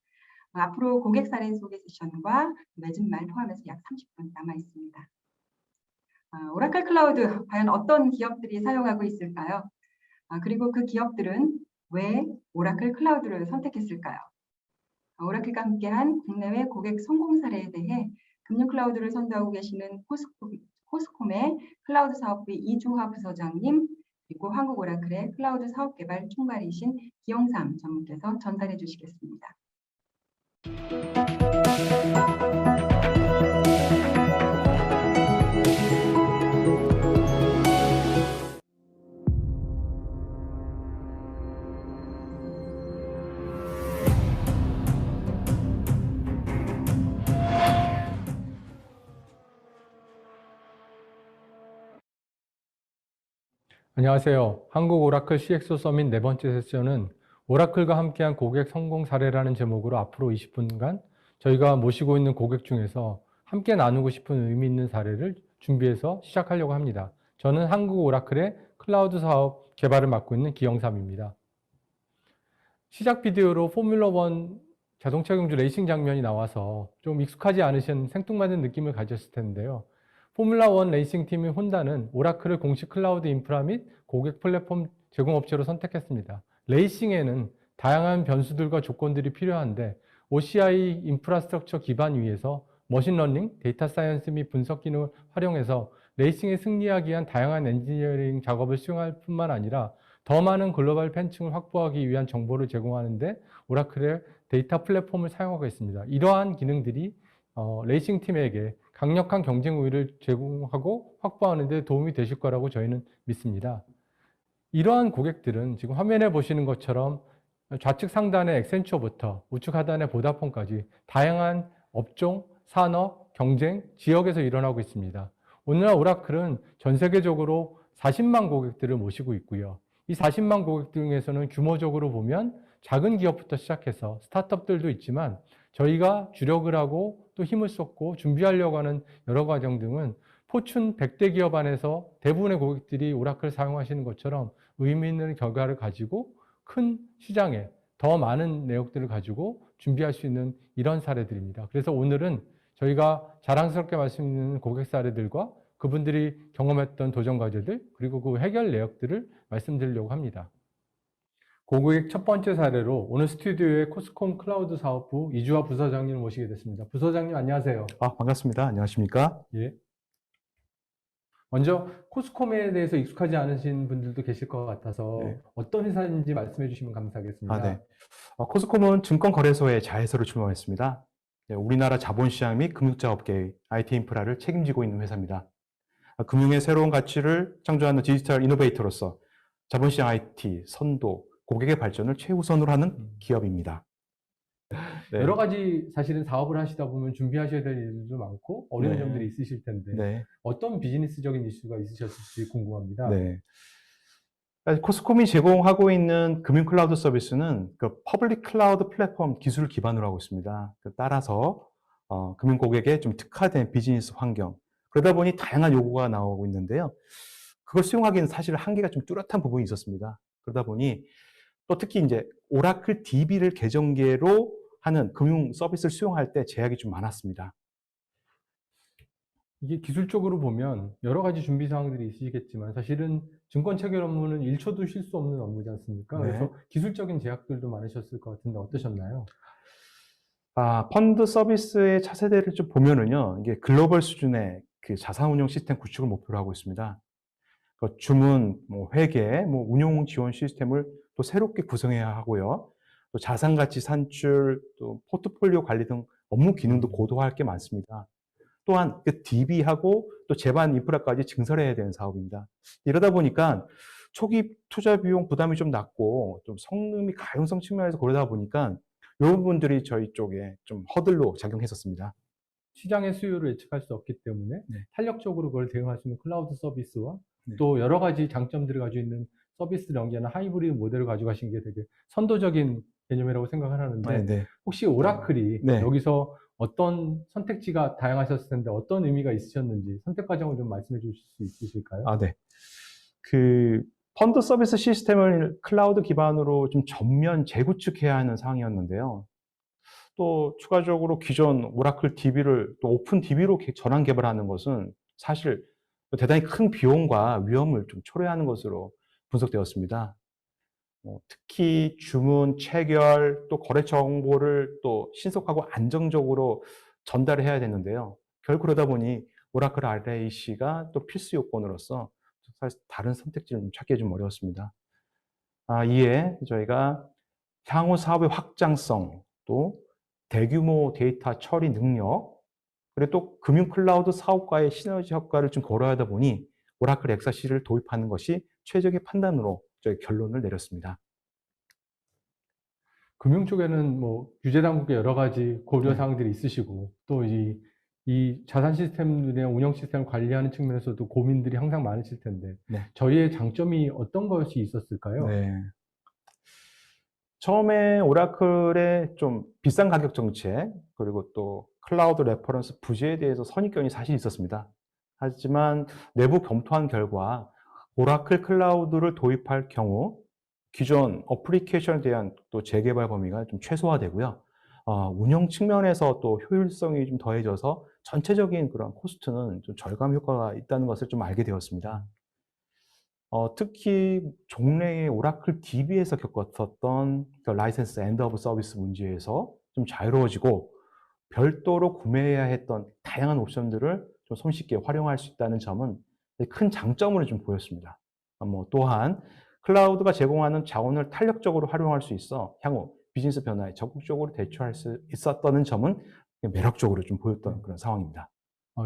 앞으로 고객 사례 소개 세션과 맺은 말 포함해서 약 30분 남아 있습니다. 오라클 클라우드 과연 어떤 기업들이 사용하고 있을까요? 그리고 그 기업들은 왜 오라클 클라우드를 선택했을까요? 오라클과 함께한 국내외 고객 성공 사례에 대해 금융 클라우드를 선도하고 계시는 포스콤의 클라우드 사업부의 이주화 부서장님, 그리고 한국 오라클의 클라우드 사업 개발 총괄이신 기영삼 전문께서 전달해 주시겠습니다. 안녕하세요. 한국 오라클 CXO 서밋 네 번째 세션은 오라클과 함께한 고객 성공 사례라는 제목으로 앞으로 20분간 저희가 모시고 있는 고객 중에서 함께 나누고 싶은 의미 있는 사례를 준비해서 시작하려고 합니다. 저는 한국 오라클의 클라우드 사업 개발을 맡고 있는 기영삼입니다. 시작 비디오로 포뮬러1 자동차 경주 레이싱 장면이 나와서 좀 익숙하지 않으신 생뚱맞은 느낌을 가졌을 텐데요. 포뮬러1 레이싱 팀인 혼다는 오라클을 공식 클라우드 인프라 및 고객 플랫폼 제공업체로 선택했습니다. 레이싱에는 다양한 변수들과 조건들이 필요한데 OCI 인프라스트럭처 기반 위에서 머신러닝, 데이터 사이언스 및 분석 기능을 활용해서 레이싱에 승리하기 위한 다양한 엔지니어링 작업을 수행할 뿐만 아니라 더 많은 글로벌 팬층을 확보하기 위한 정보를 제공하는 데 오라클의 데이터 플랫폼을 사용하고 있습니다. 이러한 기능들이 레이싱 팀에게 강력한 경쟁 우위를 제공하고 확보하는 데 도움이 되실 거라고 저희는 믿습니다. 이러한 고객들은 지금 화면에 보시는 것처럼 좌측 상단의 액센처부터 우측 하단의 보다폰까지 다양한 업종, 산업, 경쟁, 지역에서 일어나고 있습니다. 오늘날 오라클은 전 세계적으로 40만 고객들을 모시고 있고요. 이 40만 고객들 중에서는 규모적으로 보면 작은 기업부터 시작해서 스타트업들도 있지만 저희가 주력을 하고 또 힘을 쏟고 준비하려고 하는 여러 과정 등은 포춘 100대 기업 안에서 대부분의 고객들이 오라클을 사용하시는 것처럼 의미 있는 결과를 가지고 큰 시장에 더 많은 내역들을 가지고 준비할 수 있는 이런 사례들입니다. 그래서 오늘은 저희가 자랑스럽게 말씀드리는 고객 사례들과 그분들이 경험했던 도전 과제들 그리고 그 해결 내역들을 말씀드리려고 합니다. 고객 첫 번째 사례로 오늘 스튜디오에 코스콤 클라우드 사업부 이주화 부서장님을 모시게 됐습니다. 부서장님 안녕하세요. 반갑습니다. 안녕하십니까? 예. 먼저 코스콤에 대해서 익숙하지 않으신 분들도 계실 것 같아서 네. 어떤 회사인지 말씀해 주시면 감사하겠습니다. 네. 코스콤은 증권거래소의 자회사로 출범했습니다. 네, 우리나라 자본시장 및 금융자업계의 IT 인프라를 책임지고 있는 회사입니다. 금융의 새로운 가치를 창조하는 디지털 이노베이터로서 자본시장 IT, 선도, 고객의 발전을 최우선으로 하는 기업입니다. 네. 여러 가지 사실은 사업을 하시다 보면 준비하셔야 될 일도 많고 어려운 네. 점들이 있으실 텐데 네. 어떤 비즈니스적인 이슈가 있으셨을지 궁금합니다. 네. 코스콤이 제공하고 있는 금융 클라우드 서비스는 그 퍼블릭 클라우드 플랫폼 기술을 기반으로 하고 있습니다. 따라서 금융 고객에 좀 특화된 비즈니스 환경, 그러다 보니 다양한 요구가 나오고 있는데요. 그걸 수용하기는 사실 한계가 좀 뚜렷한 부분이 있었습니다. 그러다 보니 또 특히 이제 오라클 DB를 계정계로 하는 금융 서비스를 수용할 때 제약이 좀 많았습니다. 이게 기술적으로 보면 여러 가지 준비 사항들이 있으시겠지만 사실은 증권 체결 업무는 1초도 쉴 수 없는 업무지 않습니까? 네. 그래서 기술적인 제약들도 많으셨을 것 같은데 어떠셨나요? 펀드 서비스의 차세대를 좀 보면은요, 이게 글로벌 수준의 그 자산 운용 시스템 구축을 목표로 하고 있습니다. 주문, 회계, 운용 지원 시스템을 또 새롭게 구성해야 하고요. 또 자산 가치 산출, 또 포트폴리오 관리 등 업무 기능도 고도화할 게 많습니다. 또한 그 DB하고 또 제반 인프라까지 증설해야 되는 사업입니다. 이러다 보니까 초기 투자 비용 부담이 좀 낮고 좀 성능 및 가용성 측면에서 고려다 보니까 이 부분들이 저희 쪽에 좀 허들로 작용했었습니다. 시장의 수요를 예측할 수 없기 때문에 네. 탄력적으로 그걸 대응할 수 있는 클라우드 서비스와 네. 또 여러 가지 장점들을 가지고 있는 서비스를 연계하는 하이브리드 모델을 가지고 가신 게 되게 선도적인 개념이라고 생각을 하는데 네. 혹시 오라클이 네. 여기서 어떤 선택지가 다양하셨을 텐데 어떤 의미가 있으셨는지 선택 과정을 좀 말씀해 주실 수 있으실까요? 네. 그 펀드 서비스 시스템을 클라우드 기반으로 좀 전면 재구축해야 하는 상황이었는데요. 또 추가적으로 기존 오라클 DB를 또 오픈 DB로 전환 개발하는 것은 사실 대단히 큰 비용과 위험을 좀 초래하는 것으로 분석되었습니다. 특히 주문, 체결, 또 거래 정보를 또 신속하고 안정적으로 전달해야 되는데요. 결국 그러다 보니 오라클 RAC가 또 필수 요건으로서 사실 다른 선택지를 좀 찾기 좀 어려웠습니다. 이에 저희가 향후 사업의 확장성, 또 대규모 데이터 처리 능력, 그리고 또 금융 클라우드 사업과의 시너지 효과를 좀 고려하다 보니 오라클 엑사시를 도입하는 것이 최적의 판단으로 저희 결론을 내렸습니다. 금융 쪽에는 규제 당국의 여러 가지 고려 네. 사항들이 있으시고 또 이 자산 시스템들의 운영 시스템을 관리하는 측면에서도 고민들이 항상 많으실 텐데 네. 저희의 장점이 어떤 것이 있었을까요? 네. 처음에 오라클의 좀 비싼 가격 정책, 그리고 또 클라우드 레퍼런스 부재에 대해서 선입견이 사실 있었습니다. 하지만 내부 검토한 결과 오라클 클라우드를 도입할 경우 기존 어플리케이션에 대한 또 재개발 범위가 좀 최소화되고요. 운영 측면에서 또 효율성이 좀 더해져서 전체적인 그런 코스트는 좀 절감 효과가 있다는 것을 좀 알게 되었습니다. 특히 종래의 오라클 DB에서 겪었었던 그 라이센스 엔드 오브 서비스 문제에서 좀 자유로워지고 별도로 구매해야 했던 다양한 옵션들을 좀 손쉽게 활용할 수 있다는 점은 큰 장점으로 좀 보였습니다. 또한 클라우드가 제공하는 자원을 탄력적으로 활용할 수 있어 향후 비즈니스 변화에 적극적으로 대처할 수 있었다는 점은 매력적으로 좀 보였던 그런 상황입니다.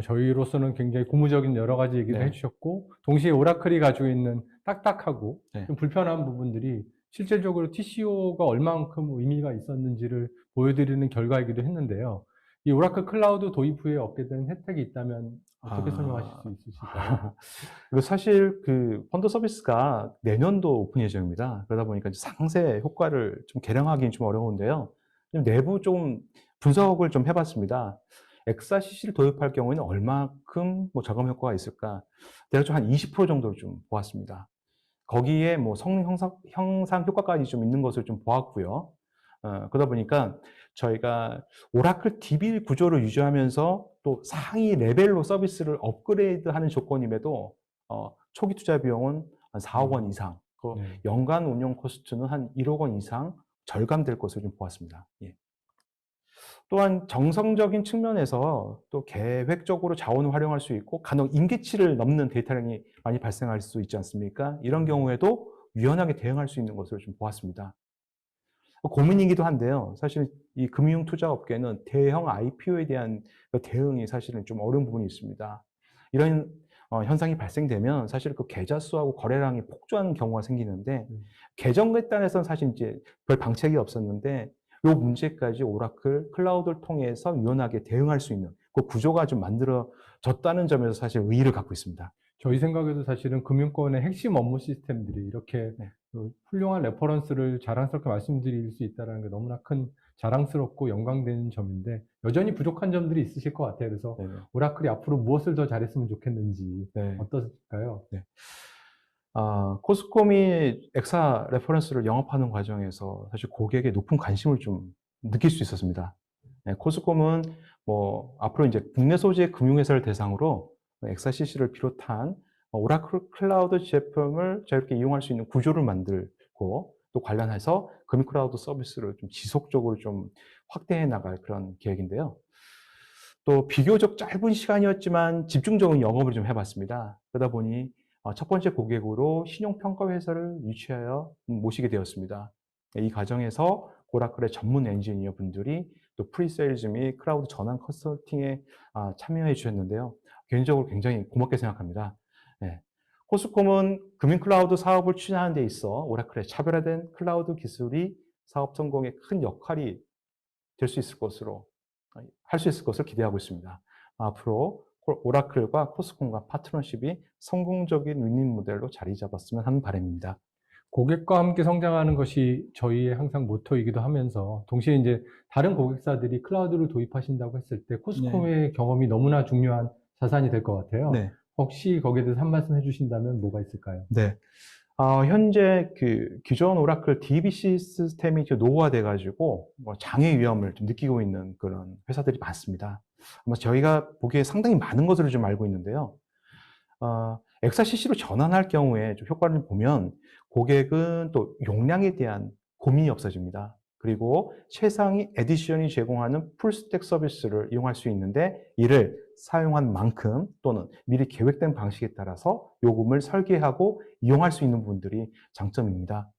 저희로서는 굉장히 고무적인 여러 가지 얘기를 네. 해주셨고 동시에 오라클이 가지고 있는 딱딱하고 네. 좀 불편한 부분들이 실질적으로 TCO가 얼마만큼 의미가 있었는지를 보여드리는 결과이기도 했는데요. 이 오라클 클라우드 도입 후에 얻게 된 혜택이 있다면 어떻게 설명하실 수 있으실까요? 그리고 사실 그 펀드 서비스가 내년도 오픈 예정입니다. 그러다 보니까 이제 상세 효과를 좀 계량하기는 좀 어려운데요. 좀 내부 좀 분석을 좀 해봤습니다. 엑사CC를 도입할 경우에는 얼마큼 뭐 저감 효과가 있을까? 대략 한 20% 정도를 좀 보았습니다. 거기에 뭐 성능 향상 효과까지 좀 있는 것을 좀 보았고요. 그러다 보니까 저희가 오라클 DB 구조를 유지하면서 또 상위 레벨로 서비스를 업그레이드하는 조건임에도 초기 투자 비용은 한 4억 원 이상, 네. 연간 운영 코스트는 한 1억 원 이상 절감될 것을 좀 보았습니다. 예. 또한 정성적인 측면에서 또 계획적으로 자원을 활용할 수 있고 간혹 임계치를 넘는 데이터량이 많이 발생할 수 있지 않습니까? 이런 경우에도 유연하게 대응할 수 있는 것을 좀 보았습니다. 고민이기도 한데요. 사실 이 금융 투자 업계는 대형 IPO에 대한 그 대응이 사실은 좀 어려운 부분이 있습니다. 이런 현상이 발생되면 사실 그 계좌 수하고 거래량이 폭주하는 경우가 생기는데 계정 결단에서는 사실 이제 별 방책이 없었는데 이 문제까지 오라클 클라우드를 통해서 유연하게 대응할 수 있는 그 구조가 좀 만들어졌다는 점에서 사실 의의를 갖고 있습니다. 저희 생각에도 사실은 금융권의 핵심 업무 시스템들이 이렇게 네. 훌륭한 레퍼런스를 자랑스럽게 말씀드릴 수 있다는 게 너무나 큰 자랑스럽고 영광되는 점인데 여전히 부족한 점들이 있으실 것 같아요. 그래서 네네. 오라클이 앞으로 무엇을 더 잘했으면 좋겠는지 네. 어떠실까요? 네. 코스콤이 엑사 레퍼런스를 영업하는 과정에서 사실 고객의 높은 관심을 좀 느낄 수 있었습니다. 네, 코스콤은 뭐 앞으로 이제 국내 소재의 금융회사를 대상으로 엑사 CC를 비롯한 오라클 클라우드 제품을 자유롭게 이용할 수 있는 구조를 만들고 또 관련해서 금융 클라우드 서비스를 좀 지속적으로 좀 확대해 나갈 그런 계획인데요. 또 비교적 짧은 시간이었지만 집중적인 영업을 좀 해봤습니다. 그러다 보니 첫 번째 고객으로 신용평가회사를 유치하여 모시게 되었습니다. 이 과정에서 오라클의 전문 엔지니어 분들이 또 프리세일즈 및 클라우드 전환 컨설팅에 참여해 주셨는데요. 개인적으로 굉장히 고맙게 생각합니다. 네. 코스콤은 금융 클라우드 사업을 추진하는 데 있어 오라클의 차별화된 클라우드 기술이 사업 성공에 큰 역할이 될 수 있을 것으로 할 수 있을 것을 기대하고 있습니다. 앞으로 오라클과 코스콤과 파트너십이 성공적인 윈윈 모델로 자리 잡았으면 하는 바람입니다. 고객과 함께 성장하는 것이 저희의 항상 모토이기도 하면서 동시에 이제 다른 고객사들이 클라우드를 도입하신다고 했을 때 코스콤의 경험이 너무나 중요한 자산이 될 것 같아요. 네. 혹시 거기에 대해서 한 말씀 해주신다면 뭐가 있을까요? 네. 현재 그 기존 오라클 DBC 시스템이 노후화돼 가지고 장애 위험을 좀 느끼고 있는 그런 회사들이 많습니다. 아마 저희가 보기에 상당히 많은 것으로 좀 알고 있는데요. 엑사CC로 전환할 경우에 좀 효과를 보면 고객은 또 용량에 대한 고민이 없어집니다. 그리고 최상위 에디션이 제공하는 풀스택 서비스를 이용할 수 있는데 이를 사용한 만큼 또는 미리 계획된 방식에 따라서 요금을 설계하고 이용할 수 있는 부분들이 장점입니다.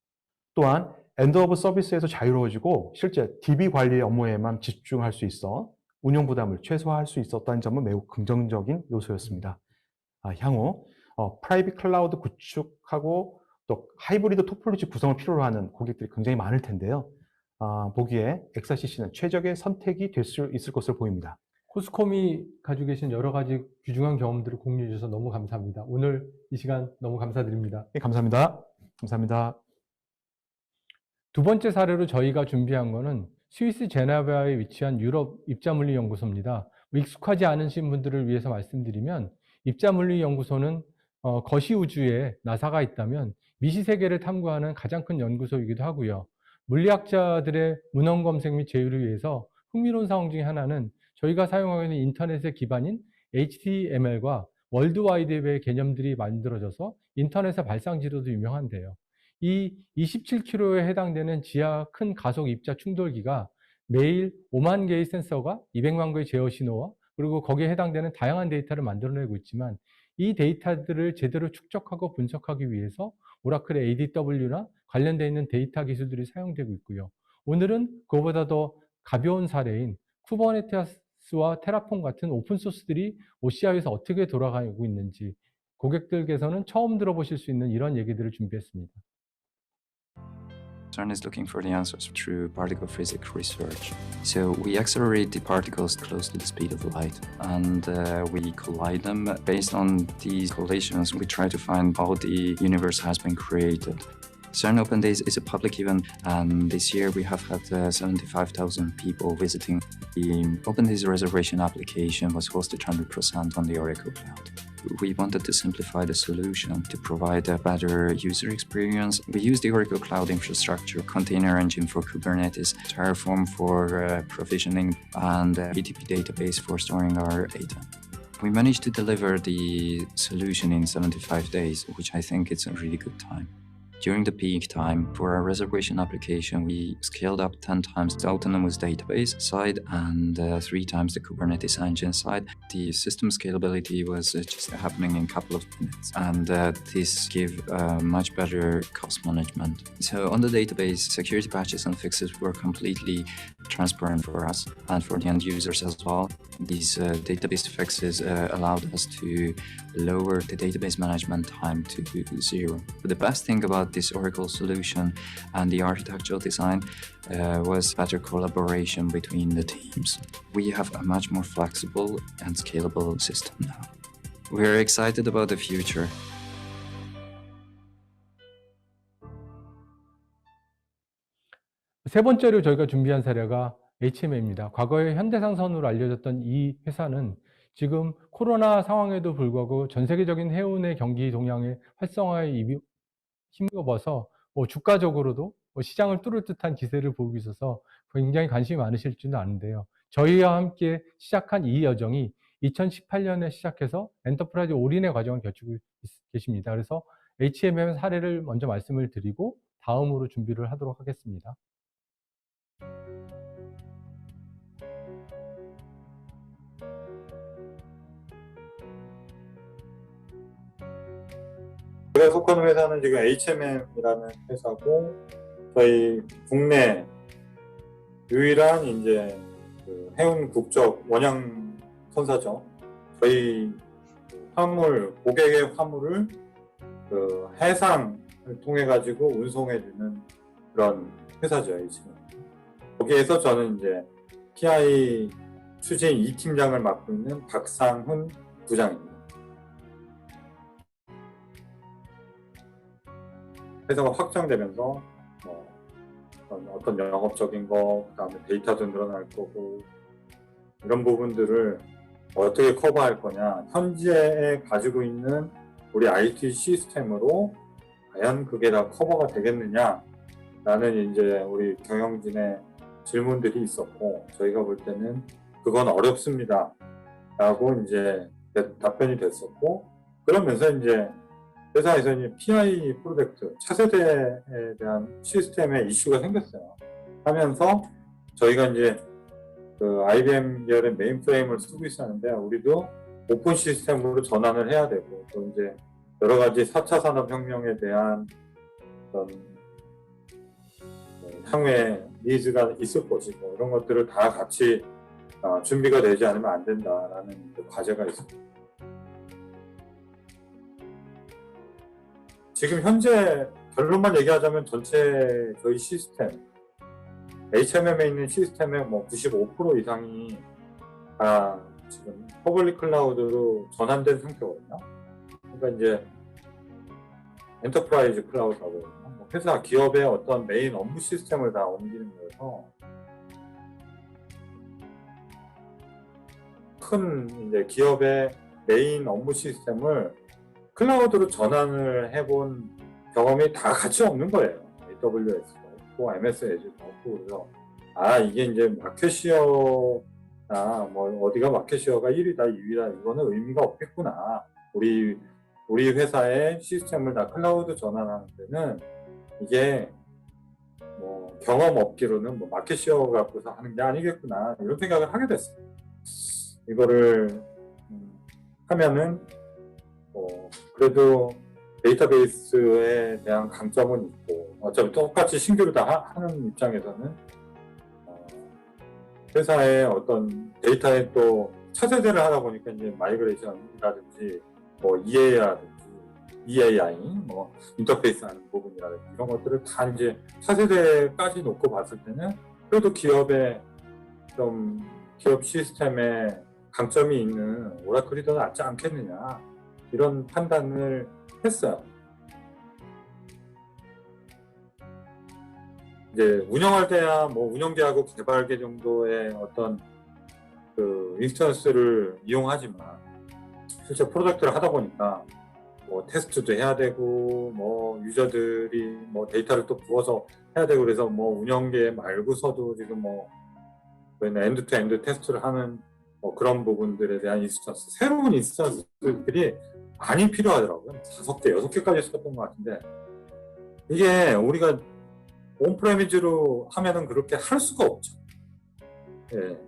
또한 엔드 오브 서비스에서 자유로워지고 실제 DB 관리 업무에만 집중할 수 있어 운영 부담을 최소화할 수 있었다는 점은 매우 긍정적인 요소였습니다. 향후 프라이빗 클라우드 구축하고 또 하이브리드 토폴로지 구성을 필요로 하는 고객들이 굉장히 많을 텐데요. 보기에 엑사CC는 최적의 선택이 될 수 있을 것으로 보입니다. 코스콤이 가지고 계신 여러 가지 귀중한 경험들을 공유해 주셔서 너무 감사합니다. 오늘 이 시간 너무 감사드립니다. 네, 감사합니다. 감사합니다. 두 번째 사례로 저희가 준비한 거는 스위스 제네바에 위치한 유럽 입자물리연구소입니다. 익숙하지 않으신 분들을 위해서 말씀드리면 입자물리연구소는 거시우주에 나사가 있다면 미시세계를 탐구하는 가장 큰 연구소이기도 하고요. 물리학자들의 문헌 검색 및 제휴를 위해서 흥미로운 상황 중에 하나는 저희가 사용하고 있는 인터넷의 기반인 HTML과 월드와이드웹의 개념들이 만들어져서 인터넷의 발상지로도 유명한데요. 이 27km에 해당되는 지하 큰 가속 입자 충돌기가 매일 5만 개의 센서가 200만 개의 제어 신호와 그리고 거기에 해당되는 다양한 데이터를 만들어내고 있지만 이 데이터들을 제대로 축적하고 분석하기 위해서 오라클의 ADW나 관련되어 있는 데이터 기술들이 사용되고 있고요. 오늘은 그보다 더 가벼운 사례인 쿠버네티스와 테라폼 같은 오픈소스들이 OCI에서 어떻게 돌아가고 있는지 고객들께서는 처음 들어보실 수 있는 이런 얘기들을 준비했습니다. CERN is looking for the answers through particle physics research. So we accelerate the particles close to the speed of light and we collide them. Based on these collisions, we try to find how the universe has been created. CERN Open Days is a public event, and this year we have had 75,000 people visiting. The Open Days reservation application was hosted 100% on the Oracle Cloud. We wanted to simplify the solution to provide a better user experience. We use the Oracle Cloud infrastructure, Container Engine for Kubernetes, Terraform for provisioning, and BTP database for storing our data. We managed to deliver the solution in 75 days, which I think is a really good time. During the peak time, for our reservation application, we scaled up 10 times the autonomous database side and 3 times the Kubernetes engine side. The system scalability was just happening in a couple of minutes, and this gave much better cost management. So on the database, security patches and fixes were completely transparent for us and for the end users as well. These database fixes allowed us to lower the database management time to 0. But the best thing about this Oracle solution and the architectural design was better collaboration between the teams. We have a much more flexible and scalable system now. We're excited about the future. 세 번째로 저희가 준비한 사례가 HMM입니다. 과거에 현대상선으로 알려졌던 이 회사는 지금 코로나 상황에도 불구하고 전 세계적인 해운의 경기 동향의 활성화에 힘입어서 주가적으로도 시장을 뚫을 듯한 기세를 보이고 있어서 굉장히 관심이 많으실 줄은 아는데요. 저희와 함께 시작한 이 여정이 2018년에 시작해서 엔터프라이즈 올인의 과정을 거치고 계십니다. 그래서 HMM 사례를 먼저 말씀을 드리고 다음으로 준비를 하도록 하겠습니다. 제가 속하는 회사는 지금 HMM이라는 회사고, 저희 국내 유일한 이제 그 해운 국적 원양 선사죠. 저희 화물, 고객의 화물을 그 해상을 통해 가지고 운송해주는 그런 회사죠, HMM. 거기에서 저는 이제 PI 추진 2팀장을 맡고 있는 박상훈 부장입니다. 회사가 확장되면서 어떤 영업적인 거, 그다음에 데이터도 늘어날 거고, 이런 부분들을 어떻게 커버할 거냐, 현지에 가지고 있는 우리 IT 시스템으로 과연 그게 다 커버가 되겠느냐 라는 이제 우리 경영진의 질문들이 있었고, 저희가 볼 때는 그건 어렵습니다 라고 이제 답변이 됐었고, 그러면서 이제 회사에서 이제 PI 프로젝트, 차세대에 대한 시스템에 이슈가 생겼어요. 하면서 저희가 이제 그 IBM 계열의 메인프레임을 쓰고 있었는데, 우리도 오픈 시스템으로 전환을 해야 되고, 또 이제 여러 가지 4차 산업혁명에 대한 그런 향후에 니즈가 있을 것이고, 이런 것들을 다 같이 준비가 되지 않으면 안 된다라는 과제가 있습니다. 지금 현재 결론만 얘기하자면 전체 저희 시스템, HMM에 있는 시스템의 95% 이상이 다 지금 퍼블릭 클라우드로 전환된 상태거든요. 그러니까 이제 엔터프라이즈 클라우드라고 해요. 회사, 기업의 어떤 메인 업무 시스템을 다 옮기는 거여서 큰 이제 기업의 메인 업무 시스템을 클라우드로 전환을 해본 경험이 다 같이 없는 거예요. AWS도 없고, MS 애주도 없고, 그래서 이게 이제 마켓시어나 어디가 마켓시어가 1위다, 2위다, 이거는 의미가 없겠구나. 우리 회사의 시스템을 다 클라우드 전환하는 데는 이게 경험 없기로는 마켓시어 갖고서 하는 게 아니겠구나, 이런 생각을 하게 됐어요. 이거를 하면은 그래도 데이터베이스에 대한 강점은 있고, 어차피 똑같이 신규를 다 하는 입장에서는 회사의 어떤 데이터에 또 차세대를 하다 보니까 이제 마이그레이션이라든지 뭐 EA라든지 EAI, 뭐 인터페이스 하는 부분이라든지 이런 것들을 다 이제 차세대까지 놓고 봤을 때는 그래도 기업의 좀 기업 시스템에 강점이 있는 오라클이 더 낫지 않겠느냐 이런 판단을 했어요. 이제 운영할 때야 뭐 운영계하고 개발계 정도의 어떤 그 인스턴스를 이용하지만 실제 프로젝트를 하다 보니까 뭐 테스트도 해야 되고 뭐 유저들이 뭐 데이터를 또 부어서 해야 되고 그래서 뭐 운영계 말고서도 지금 뭐 저희는 엔드-투-엔드 테스트를 하는 뭐 그런 부분들에 대한 인스턴스, 새로운 인스턴스들이 많이 필요하더라고요. 5개, 6개까지 썼던 것 같은데 이게 우리가 온프레미즈로 하면은 그렇게 할 수가 없죠. 예.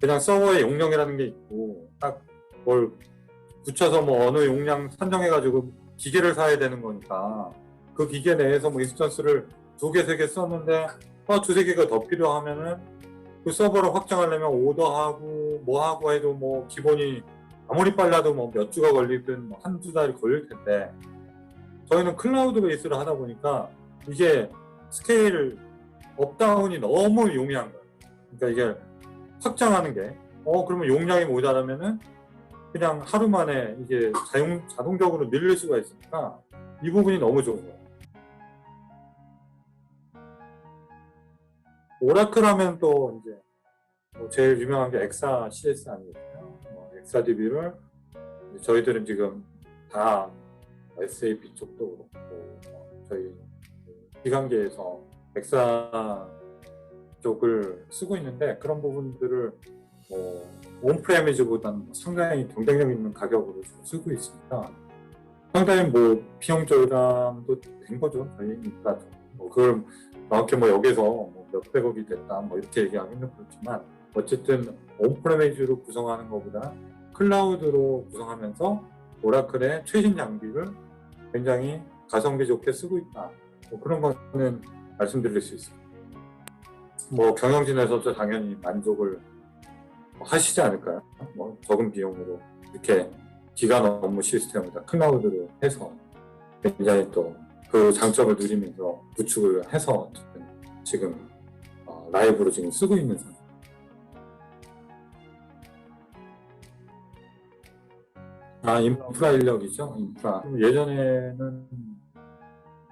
그냥 서버의 용량이라는 게 있고 딱 뭘 붙여서 뭐 어느 용량 선정해가지고 기계를 사야 되는 거니까 그 기계 내에서 뭐 인스턴스를 2개, 3개 썼는데 2-3개가 더 필요하면은 그 서버를 확장하려면 오더하고 뭐 하고 해도 뭐 기본이 아무리 빨라도 뭐 몇 주가 걸리든 뭐 한두 달이 걸릴 텐데 저희는 클라우드 베이스를 하다 보니까 이게 스케일 업다운이 너무 용이한 거예요. 그러니까 이게 확장하는 게 그러면 용량이 모자라면은 그냥 하루 만에 이게 자동적으로 늘릴 수가 있으니까 이 부분이 너무 좋은 거예요. 오라클 하면 또 이제 뭐 제일 유명한 게 엑사 CS 아니겠어요? 엑사DB를 저희들은 지금 다 SAP 쪽도 그렇고 저희 기관계에서 엑사 쪽을 쓰고 있는데 그런 부분들을 온프레미즈보다는 상당히 경쟁력 있는 가격으로 지금 쓰고 있으니까 상당히 뭐 비용 절감도 된 거죠. 저희니까 뭐 그걸 정확히 뭐 여기서 뭐 몇백억이 됐다 뭐 이렇게 얘기하기는 그렇지만 어쨌든 온프레미즈로 구성하는 것보다 클라우드로 구성하면서 오라클의 최신 장비를 굉장히 가성비 좋게 쓰고 있다. 뭐 그런 거는 말씀드릴 수 있습니다. 뭐 경영진에서도 당연히 만족을 하시지 않을까요? 뭐 적은 비용으로 이렇게 기간 업무 시스템을 다 클라우드로 해서 굉장히 또 그 장점을 누리면서 구축을 해서 지금 라이브로 지금 쓰고 있는 상태. 인프라 인력이죠. 인프라. 예전에는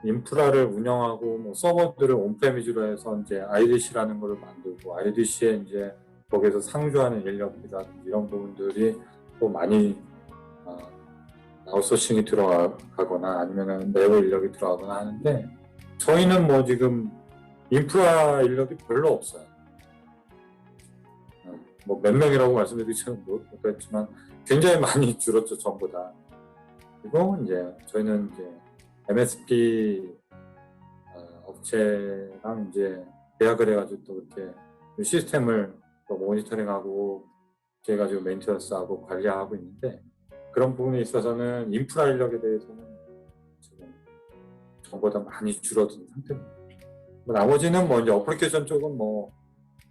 인프라를 운영하고 뭐 서버들을 온프레미즈로 해서 이제 IDC라는 걸 만들고 IDC에 이제 거기에서 상주하는 인력이라든지 이런 부분들이 또 많이 아웃소싱이 들어가거나 아니면은 내부 인력이 들어가거나 하는데 저희는 뭐 지금 인프라 인력이 별로 없어요. 뭐 몇 명이라고 말씀드리지는 못했지만 굉장히 많이 줄었죠, 전보다. 그리고 이제 저희는 이제 MSP 업체랑 이제 계약을 해가지고 또 이렇게 시스템을 또 모니터링하고 이렇게 해가지고 메인테넌스하고 관리하고 있는데 그런 부분에 있어서는 인프라 인력에 대해서는 지금 전보다 많이 줄어든 상태입니다. 뭐 나머지는 뭐 이제 어플리케이션 쪽은 뭐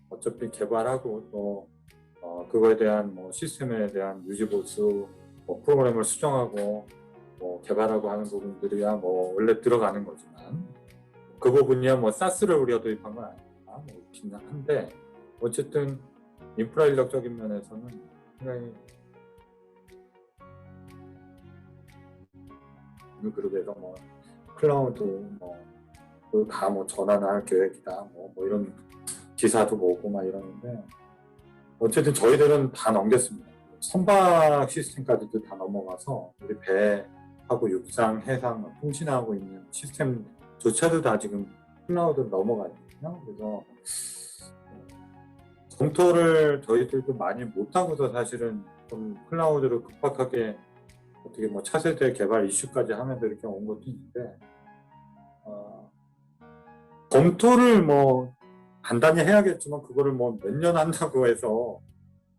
어차피 개발하고 또 그거에 대한 뭐 시스템에 대한 유지 보수, 뭐 프로그램을 수정하고 뭐 개발하고 하는 부분들이야 뭐 원래 들어가는 거지만 그 부분이야 뭐 사스를 우리가 도입한 건 아니니까 뭐 그렇긴 한데 어쨌든 인프라 인력적인 면에서는 굉장히 그 그룹에서 뭐 클라우드 뭐 다 뭐 전환할 계획이다 뭐 이런 기사도 보고 막 이러는데 어쨌든 저희들은 다 넘겼습니다. 선박 시스템까지도 다 넘어가서 우리 배하고 육상, 해상, 통신하고 있는 시스템조차도 다 지금 클라우드로 넘어가 있거든요. 그래서 검토를 저희들도 많이 못하고서 사실은 좀 클라우드를 급박하게 어떻게 뭐 차세대 개발 이슈까지 하면서 이렇게 온 것도 있는데 검토를 뭐 간단히 해야겠지만 그거를 뭐 몇 년 한다고 해서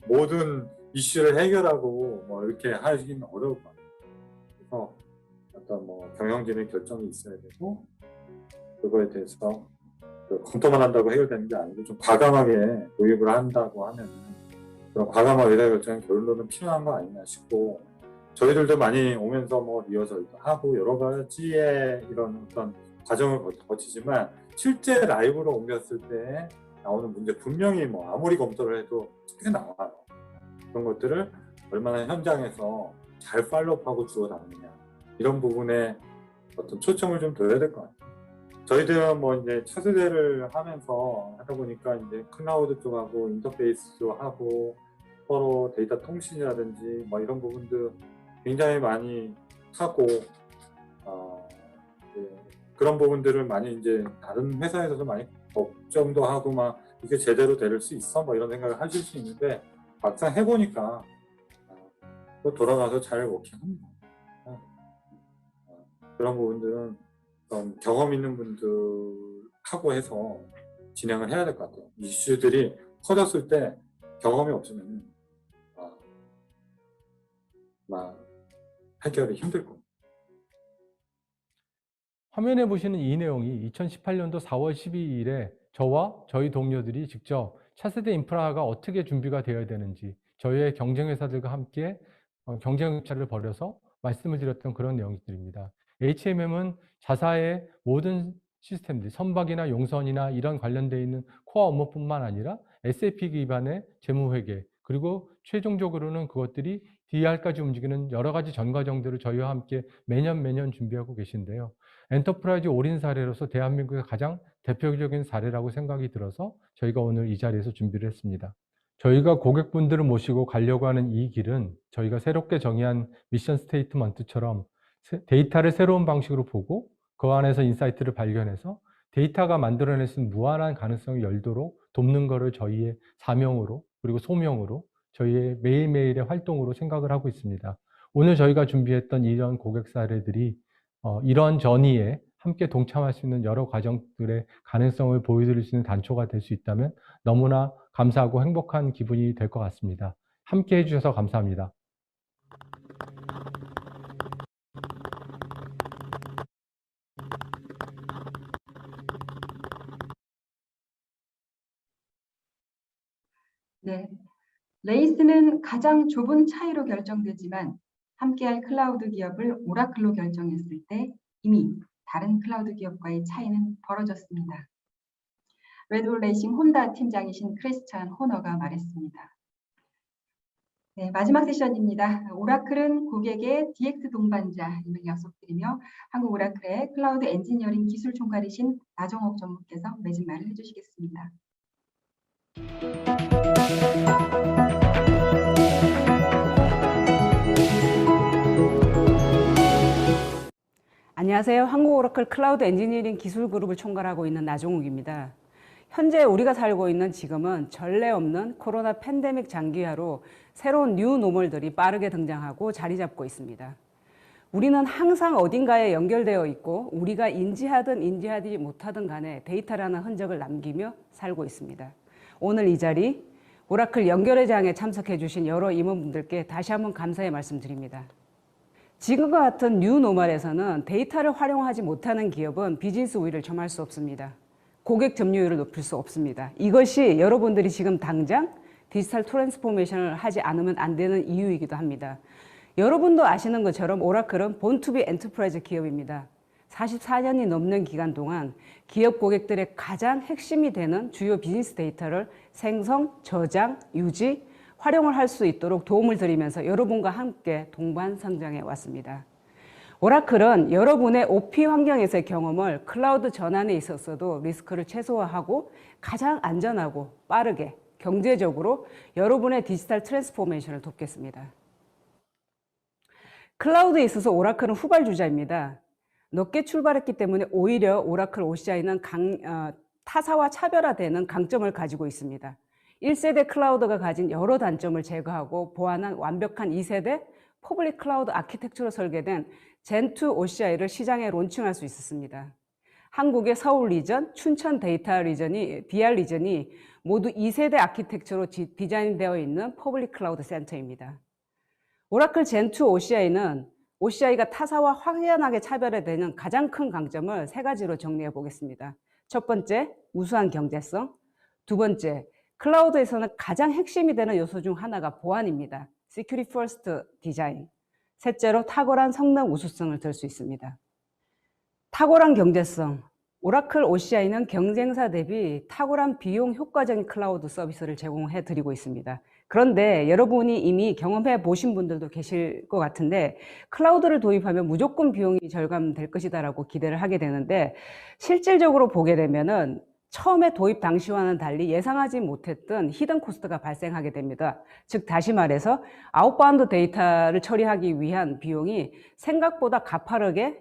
모든 이슈를 해결하고 뭐 이렇게 하기는 어려울 것 같아요. 그래서 어떤 뭐 경영진의 결정이 있어야 되고 그거에 대해서 검토만 한다고 해결되는 게 아니고 좀 과감하게 도입을 한다고 하면 그런 과감한 의사결정의 결론은 필요한 거 아니냐 싶고 저희들도 많이 오면서 뭐 리허설도 하고 여러 가지의 이런 어떤 과정을 거치지만 실제 라이브로 옮겼을 때 나오는 문제 분명히 뭐 아무리 검토를 해도 쉽게 나와요. 그런 것들을 얼마나 현장에서 잘 팔로우하고 주워 담느냐 이런 부분에 어떤 초점을 좀 둬야 될 것 같아요. 저희들은 뭐 이제 차세대를 하면서 하다 보니까 이제 클라우드 쪽하고 인터페이스도 하고 서로 데이터 통신이라든지 뭐 이런 부분도 굉장히 많이 하고 그런 부분들을 많이 이제 다른 회사에서도 많이 걱정도 하고 막 이게 제대로 될 수 있어? 뭐 이런 생각을 하실 수 있는데 막상 해보니까 또 돌아가서 잘 워킹합니다. 그런 부분들은 좀 경험 있는 분들하고 해서 진행을 해야 될 것 같아요. 이슈들이 커졌을 때 경험이 없으면 해결이 힘들 겁니다. 화면에 보시는 이 내용이 2018년도 4월 12일에 저와 저희 동료들이 직접 차세대 인프라가 어떻게 준비가 되어야 되는지 저희의 경쟁 회사들과 함께 경쟁 입찰을 벌여서 말씀을 드렸던 그런 내용들입니다. HMM은 자사의 모든 시스템들, 선박이나 용선이나 이런 관련되어 있는 코어 업무뿐만 아니라 SAP 기반의 재무회계, 그리고 최종적으로는 그것들이 DR까지 움직이는 여러 가지 전 과정들을 저희와 함께 매년 준비하고 계신데요. 엔터프라이즈 올인 사례로서 대한민국의 가장 대표적인 사례라고 생각이 들어서 저희가 오늘 이 자리에서 준비를 했습니다. 저희가 고객분들을 모시고 가려고 하는 이 길은 저희가 새롭게 정의한 미션 스테이트먼트처럼 데이터를 새로운 방식으로 보고 그 안에서 인사이트를 발견해서 데이터가 만들어낼 수 있는 무한한 가능성을 열도록 돕는 것을 저희의 사명으로 그리고 소명으로 저희의 매일매일의 활동으로 생각을 하고 있습니다. 오늘 저희가 준비했던 이런 고객 사례들이 이런 전이에 함께 동참할 수 있는 여러 과정들의 가능성을 보여드릴 수 있는 단초가 될 수 있다면 너무나 감사하고 행복한 기분이 될 것 같습니다. 함께 해주셔서 감사합니다. 네, 레이스는 가장 좁은 차이로 결정되지만 함께할 클라우드 기업을 오라클로 결정했을 때 이미 다른 클라우드 기업과의 차이는 벌어졌습니다. 레드불 레이싱 혼다 팀장이신 크리스찬 호너가 말했습니다. 네, 마지막 세션입니다. 오라클은 고객의 DX 동반자임을 약속드리며 한국 오라클의 클라우드 엔지니어링 기술 총괄이신 나정옥 전무께서 맺은 말을 해주시겠습니다. 안녕하세요. 한국 오라클 클라우드 엔지니어링 기술 그룹을 총괄하고 있는 나종욱입니다. 현재 우리가 살고 있는 지금은 전례 없는 코로나 팬데믹 장기화로 새로운 뉴 노멀들이 빠르게 등장하고 자리 잡고 있습니다. 우리는 항상 어딘가에 연결되어 있고 우리가 인지하든 인지하지 못하든 간에 데이터라는 흔적을 남기며 살고 있습니다. 오늘 이 자리 오라클 연결의 장에 참석해 주신 여러 임원분들께 다시 한번 감사의 말씀드립니다. 지금과 같은 뉴 노멀에서는 데이터를 활용하지 못하는 기업은 비즈니스 우위를 점할 수 없습니다. 고객 점유율을 높일 수 없습니다. 이것이 여러분들이 지금 당장 디지털 트랜스포메이션을 하지 않으면 안 되는 이유이기도 합니다. 여러분도 아시는 것처럼 오라클은 본투비 엔터프라이즈 기업입니다. 44년이 넘는 기간 동안 기업 고객들의 가장 핵심이 되는 주요 비즈니스 데이터를 생성, 저장, 유지, 활용을 할 수 있도록 도움을 드리면서 여러분과 함께 동반 성장해 왔습니다. 오라클은 여러분의 OP 환경에서의 경험을 클라우드 전환에 있어서도 리스크를 최소화하고 가장 안전하고 빠르게 경제적으로 여러분의 디지털 트랜스포메이션을 돕겠습니다. 클라우드에 있어서 오라클은 후발주자입니다. 높게 출발했기 때문에 오히려 오라클 OCI는 타사와 차별화되는 강점을 가지고 있습니다. 1세대 클라우드가 가진 여러 단점을 제거하고 보완한 완벽한 2세대 퍼블릭 클라우드 아키텍처로 설계된 젠2 OCI를 시장에 론칭할 수 있었습니다. 한국의 서울 리전, 춘천 데이터 리전이, DR 리전이 모두 2세대 아키텍처로 디자인되어 있는 퍼블릭 클라우드 센터입니다. 오라클 젠2 OCI는 OCI가 타사와 확연하게 차별화되는 가장 큰 강점을 세 가지로 정리해 보겠습니다. 첫 번째, 우수한 경제성. 두 번째, 클라우드에서는 가장 핵심이 되는 요소 중 하나가 보안입니다. Security First 디자인. 셋째로 탁월한 성능 우수성을 들 수 있습니다. 탁월한 경제성. 오라클 OCI는 경쟁사 대비 탁월한 비용 효과적인 클라우드 서비스를 제공해 드리고 있습니다. 그런데 여러분이 이미 경험해 보신 분들도 계실 것 같은데 클라우드를 도입하면 무조건 비용이 절감될 것이다라고 기대를 하게 되는데 실질적으로 보게 되면은 처음에 도입 당시와는 달리 예상하지 못했던 히든 코스트가 발생하게 됩니다. 즉 다시 말해서 아웃바운드 데이터를 처리하기 위한 비용이 생각보다 가파르게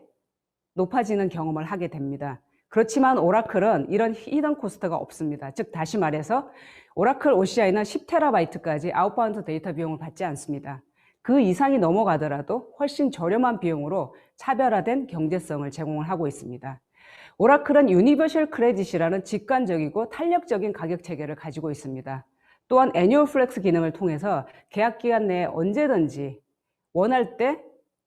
높아지는 경험을 하게 됩니다. 그렇지만 오라클은 이런 히든 코스트가 없습니다. 즉 다시 말해서 오라클 OCI는 10TB까지 아웃바운드 데이터 비용을 받지 않습니다. 그 이상이 넘어가더라도 훨씬 저렴한 비용으로 차별화된 경제성을 제공을 하고 있습니다. 오라클은 유니버셜 크레딧이라는 직관적이고 탄력적인 가격 체계를 가지고 있습니다. 또한 애뉴얼 플렉스 기능을 통해서 계약 기간 내에 언제든지 원할 때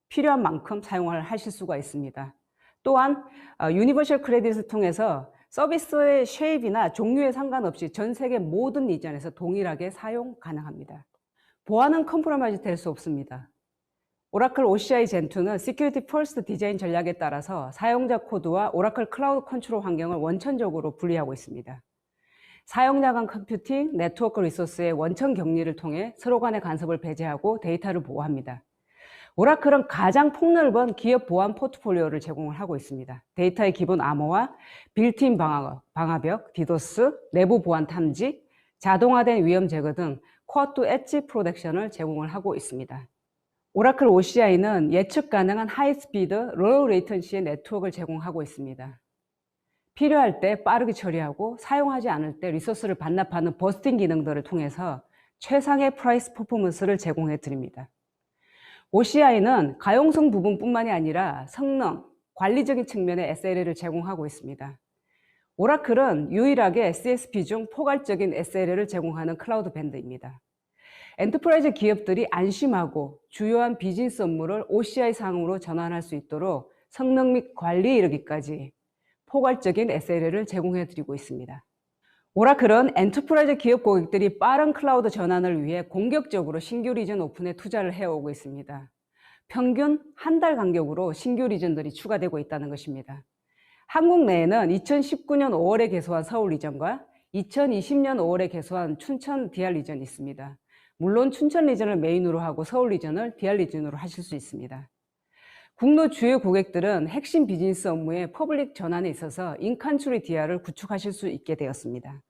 필요한 만큼 사용을 하실 수가 있습니다. 또한 유니버셜 크레딧을 통해서 서비스의 쉐입이나 종류에 상관없이 전 세계 모든 리전에서 동일하게 사용 가능합니다. 보안은 컴프로마이즈 될 수 없습니다. 오라클 OCI Gen2는 Security First 디자인 전략에 따라서 사용자 코드와 오라클 클라우드 컨트롤 환경을 원천적으로 분리하고 있습니다. 사용자 간 컴퓨팅, 네트워크 리소스의 원천 격리를 통해 서로 간의 간섭을 배제하고 데이터를 보호합니다. 오라클은 가장 폭넓은 기업 보안 포트폴리오를 제공을 하고 있습니다. 데이터의 기본 암호화, 빌트인 방화벽, 디도스, 내부 보안 탐지, 자동화된 위험 제거 등 코어 투 엣지 프로텍션을 제공을 하고 있습니다. 오라클 OCI는 예측 가능한 하이 스피드, 로우 레이턴시의 네트워크를 제공하고 있습니다. 필요할 때 빠르게 처리하고 사용하지 않을 때 리소스를 반납하는 버스팅 기능들을 통해서 최상의 프라이스 퍼포먼스를 제공해 드립니다. OCI는 가용성 부분뿐만이 아니라 성능, 관리적인 측면의 SLA를 제공하고 있습니다. 오라클은 유일하게 CSP 중 포괄적인 SLA를 제공하는 클라우드 밴드입니다. 엔터프라이즈 기업들이 안심하고 주요한 비즈니스 업무를 OCI 상으로 전환할 수 있도록 성능 및 관리에 이르기까지 포괄적인 SLA를 제공해 드리고 있습니다. 오라클은 엔터프라이즈 기업 고객들이 빠른 클라우드 전환을 위해 공격적으로 신규 리전 오픈에 투자를 해오고 있습니다. 평균 한 달 간격으로 신규 리전들이 추가되고 있다는 것입니다. 한국 내에는 2019년 5월에 개소한 서울 리전과 2020년 5월에 개소한 춘천 DR 리전이 있습니다. 물론 춘천 리전을 메인으로 하고 서울 리전을 DR 리전으로 하실 수 있습니다. 국내 주요 고객들은 핵심 비즈니스 업무의 퍼블릭 전환에 있어서 인컨트리 DR을 구축하실 수 있게 되었습니다.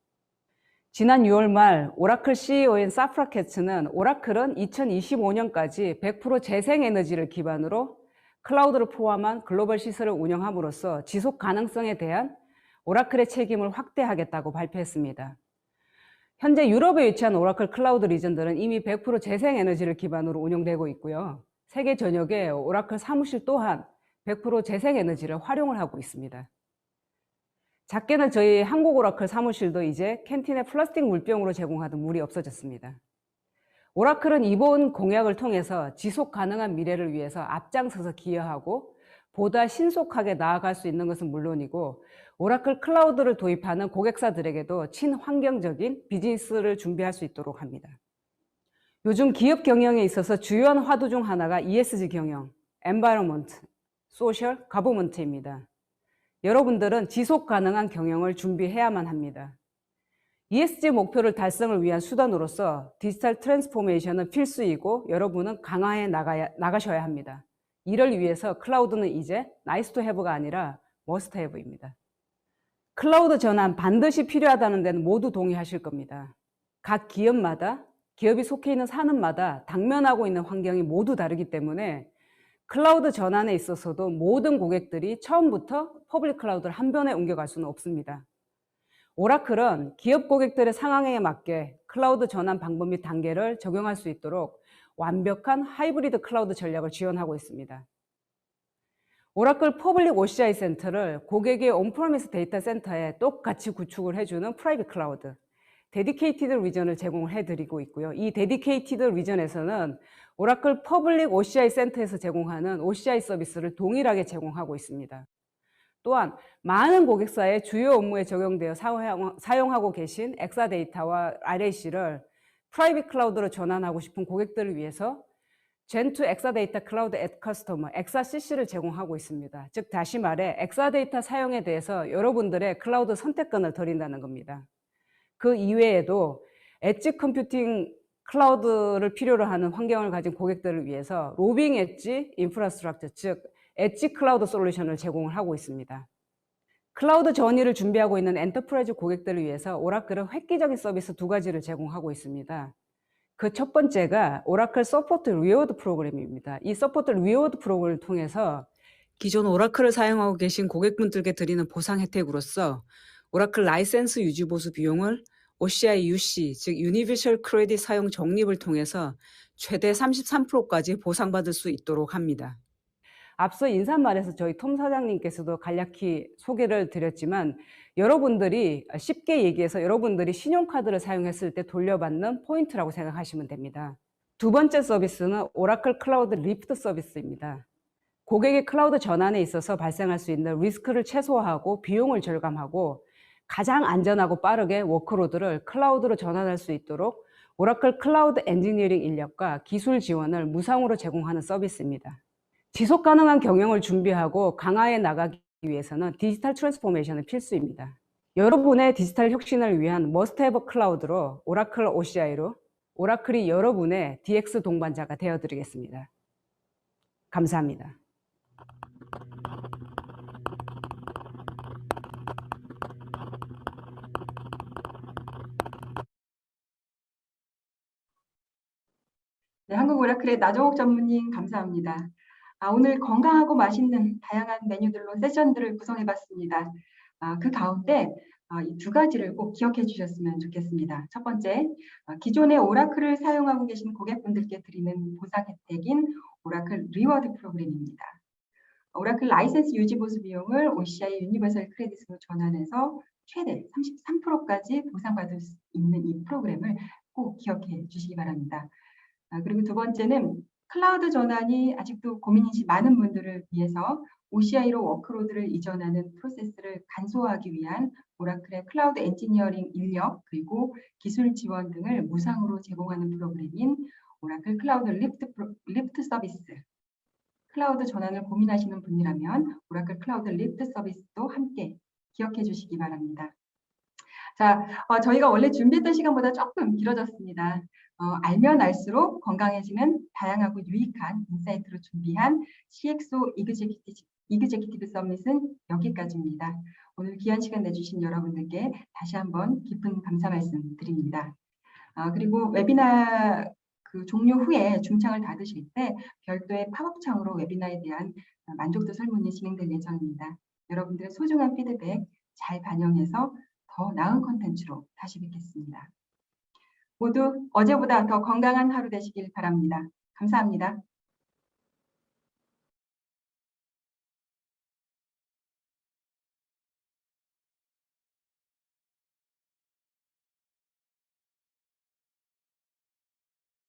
지난 6월 말 오라클 CEO인 사프라 캐츠는 오라클은 2025년까지 100% 재생에너지를 기반으로 클라우드를 포함한 글로벌 시설을 운영함으로써 지속 가능성에 대한 오라클의 책임을 확대하겠다고 발표했습니다. 현재 유럽에 위치한 오라클 클라우드 리전들은 이미 100% 재생에너지를 기반으로 운영되고 있고요. 세계 전역에 오라클 사무실 또한 100% 재생에너지를 활용을 하고 있습니다. 작게는 저희 한국 오라클 사무실도 이제 캔틴에 플라스틱 물병으로 제공하던 물이 없어졌습니다. 오라클은 이번 공약을 통해서 지속 가능한 미래를 위해서 앞장서서 기여하고 보다 신속하게 나아갈 수 있는 것은 물론이고 오라클 클라우드를 도입하는 고객사들에게도 친환경적인 비즈니스를 준비할 수 있도록 합니다. 요즘 기업 경영에 있어서 주요한 화두 중 하나가 ESG 경영, Environment, Social, Government입니다. 여러분들은 지속 가능한 경영을 준비해야만 합니다. ESG 목표를 달성을 위한 수단으로서 디지털 트랜스포메이션은 필수이고 여러분은 강화해 나가셔야 합니다. 이를 위해서 클라우드는 이제 nice to have가 아니라 must have입니다. 클라우드 전환 반드시 필요하다는 데는 모두 동의하실 겁니다. 각 기업마다 기업이 속해 있는 산업마다 당면하고 있는 환경이 모두 다르기 때문에 클라우드 전환에 있어서도 모든 고객들이 처음부터 퍼블릭 클라우드를 한 번에 옮겨갈 수는 없습니다. 오라클은 기업 고객들의 상황에 맞게 클라우드 전환 방법 및 단계를 적용할 수 있도록 완벽한 하이브리드 클라우드 전략을 지원하고 있습니다. 오라클 퍼블릭 OCI 센터를 고객의 온프리미스 데이터 센터에 똑같이 구축을 해주는 프라이빗 클라우드, 데디케이티드 리전을 제공을 해드리고 있고요. 이 데디케이티드 리전에서는 오라클 퍼블릭 OCI 센터에서 제공하는 OCI 서비스를 동일하게 제공하고 있습니다. 또한 많은 고객사의 주요 업무에 적용되어 사용하고 계신 엑사데이터와 RAC를 프라이빗 클라우드로 전환하고 싶은 고객들을 위해서 Gen2 엑사데이터 클라우드 앳 커스터머, 엑사CC를 제공하고 있습니다. 즉 다시 말해 엑사데이터 사용에 대해서 여러분들의 클라우드 선택권을 드린다는 겁니다. 그 이외에도 엣지 컴퓨팅 클라우드를 필요로 하는 환경을 가진 고객들을 위해서 로빙 엣지 인프라스트럭처, 즉 엣지 클라우드 솔루션을 제공을 하고 있습니다. 클라우드 전이를 준비하고 있는 엔터프라이즈 고객들을 위해서 오라클은 획기적인 서비스 2가지를 제공하고 있습니다. 그 첫 번째가 오라클 서포트 리워드 프로그램입니다. 이 서포트 리워드 프로그램을 통해서 기존 오라클을 사용하고 계신 고객분들께 드리는 보상 혜택으로서 오라클 라이센스 유지 보수 비용을 OCI UC, 즉 유니버셜 크레딧 사용 적립을 통해서 최대 33%까지 보상받을 수 있도록 합니다. 앞서 인사말에서 저희 톰 사장님께서도 간략히 소개를 드렸지만 여러분들이 쉽게 얘기해서 여러분들이 신용카드를 사용했을 때 돌려받는 포인트라고 생각하시면 됩니다. 두 번째 서비스는 오라클 클라우드 리프트 서비스입니다. 고객의 클라우드 전환에 있어서 발생할 수 있는 리스크를 최소화하고 비용을 절감하고 가장 안전하고 빠르게 워크로드를 클라우드로 전환할 수 있도록 오라클 클라우드 엔지니어링 인력과 기술 지원을 무상으로 제공하는 서비스입니다. 지속 가능한 경영을 준비하고 강화해 나가기 위해서는 디지털 트랜스포메이션은 필수입니다. 여러분의 디지털 혁신을 위한 머스트헤브 클라우드로 오라클 OCI로 오라클이 여러분의 DX 동반자가 되어드리겠습니다. 감사합니다. 네, 한국 오라클의 나정옥 전무님 감사합니다. 오늘 건강하고 맛있는 다양한 메뉴들로 세션들을 구성해봤습니다. 그 가운데 이 2가지를 꼭 기억해 주셨으면 좋겠습니다. 첫 번째, 기존의 오라클을 사용하고 계신 고객분들께 드리는 보상 혜택인 오라클 리워드 프로그램입니다. 오라클 라이센스 유지 보수 비용을 OCI 유니버설 크레딧으로 전환해서 최대 33%까지 보상받을 수 있는 이 프로그램을 꼭 기억해 주시기 바랍니다. 그리고 두 번째는 클라우드 전환이 아직도 고민이신 많은 분들을 위해서 OCI로 워크로드를 이전하는 프로세스를 간소화하기 위한 오라클의 클라우드 엔지니어링 인력 그리고 기술 지원 등을 무상으로 제공하는 프로그램인 오라클 클라우드 리프트 서비스. 클라우드 전환을 고민하시는 분이라면 오라클 클라우드 리프트 서비스도 함께 기억해 주시기 바랍니다. 자, 저희가 원래 준비했던 시간보다 조금 길어졌습니다. 알면 알수록 건강해지는 다양하고 유익한 인사이트로 준비한 CXO 이그제큐티브 서밋은 여기까지입니다. 오늘 귀한 시간 내주신 여러분들께 다시 한번 깊은 감사 말씀 드립니다. 그리고 웨비나 종료 후에 중창을 닫으실 때 별도의 팝업 창으로 웨비나에 대한 만족도 설문이 진행될 예정입니다. 여러분들의 소중한 피드백 잘 반영해서 더 나은 콘텐츠로 다시 뵙겠습니다. 모두 어제보다 더 건강한 하루 되시길 바랍니다. 감사합니다.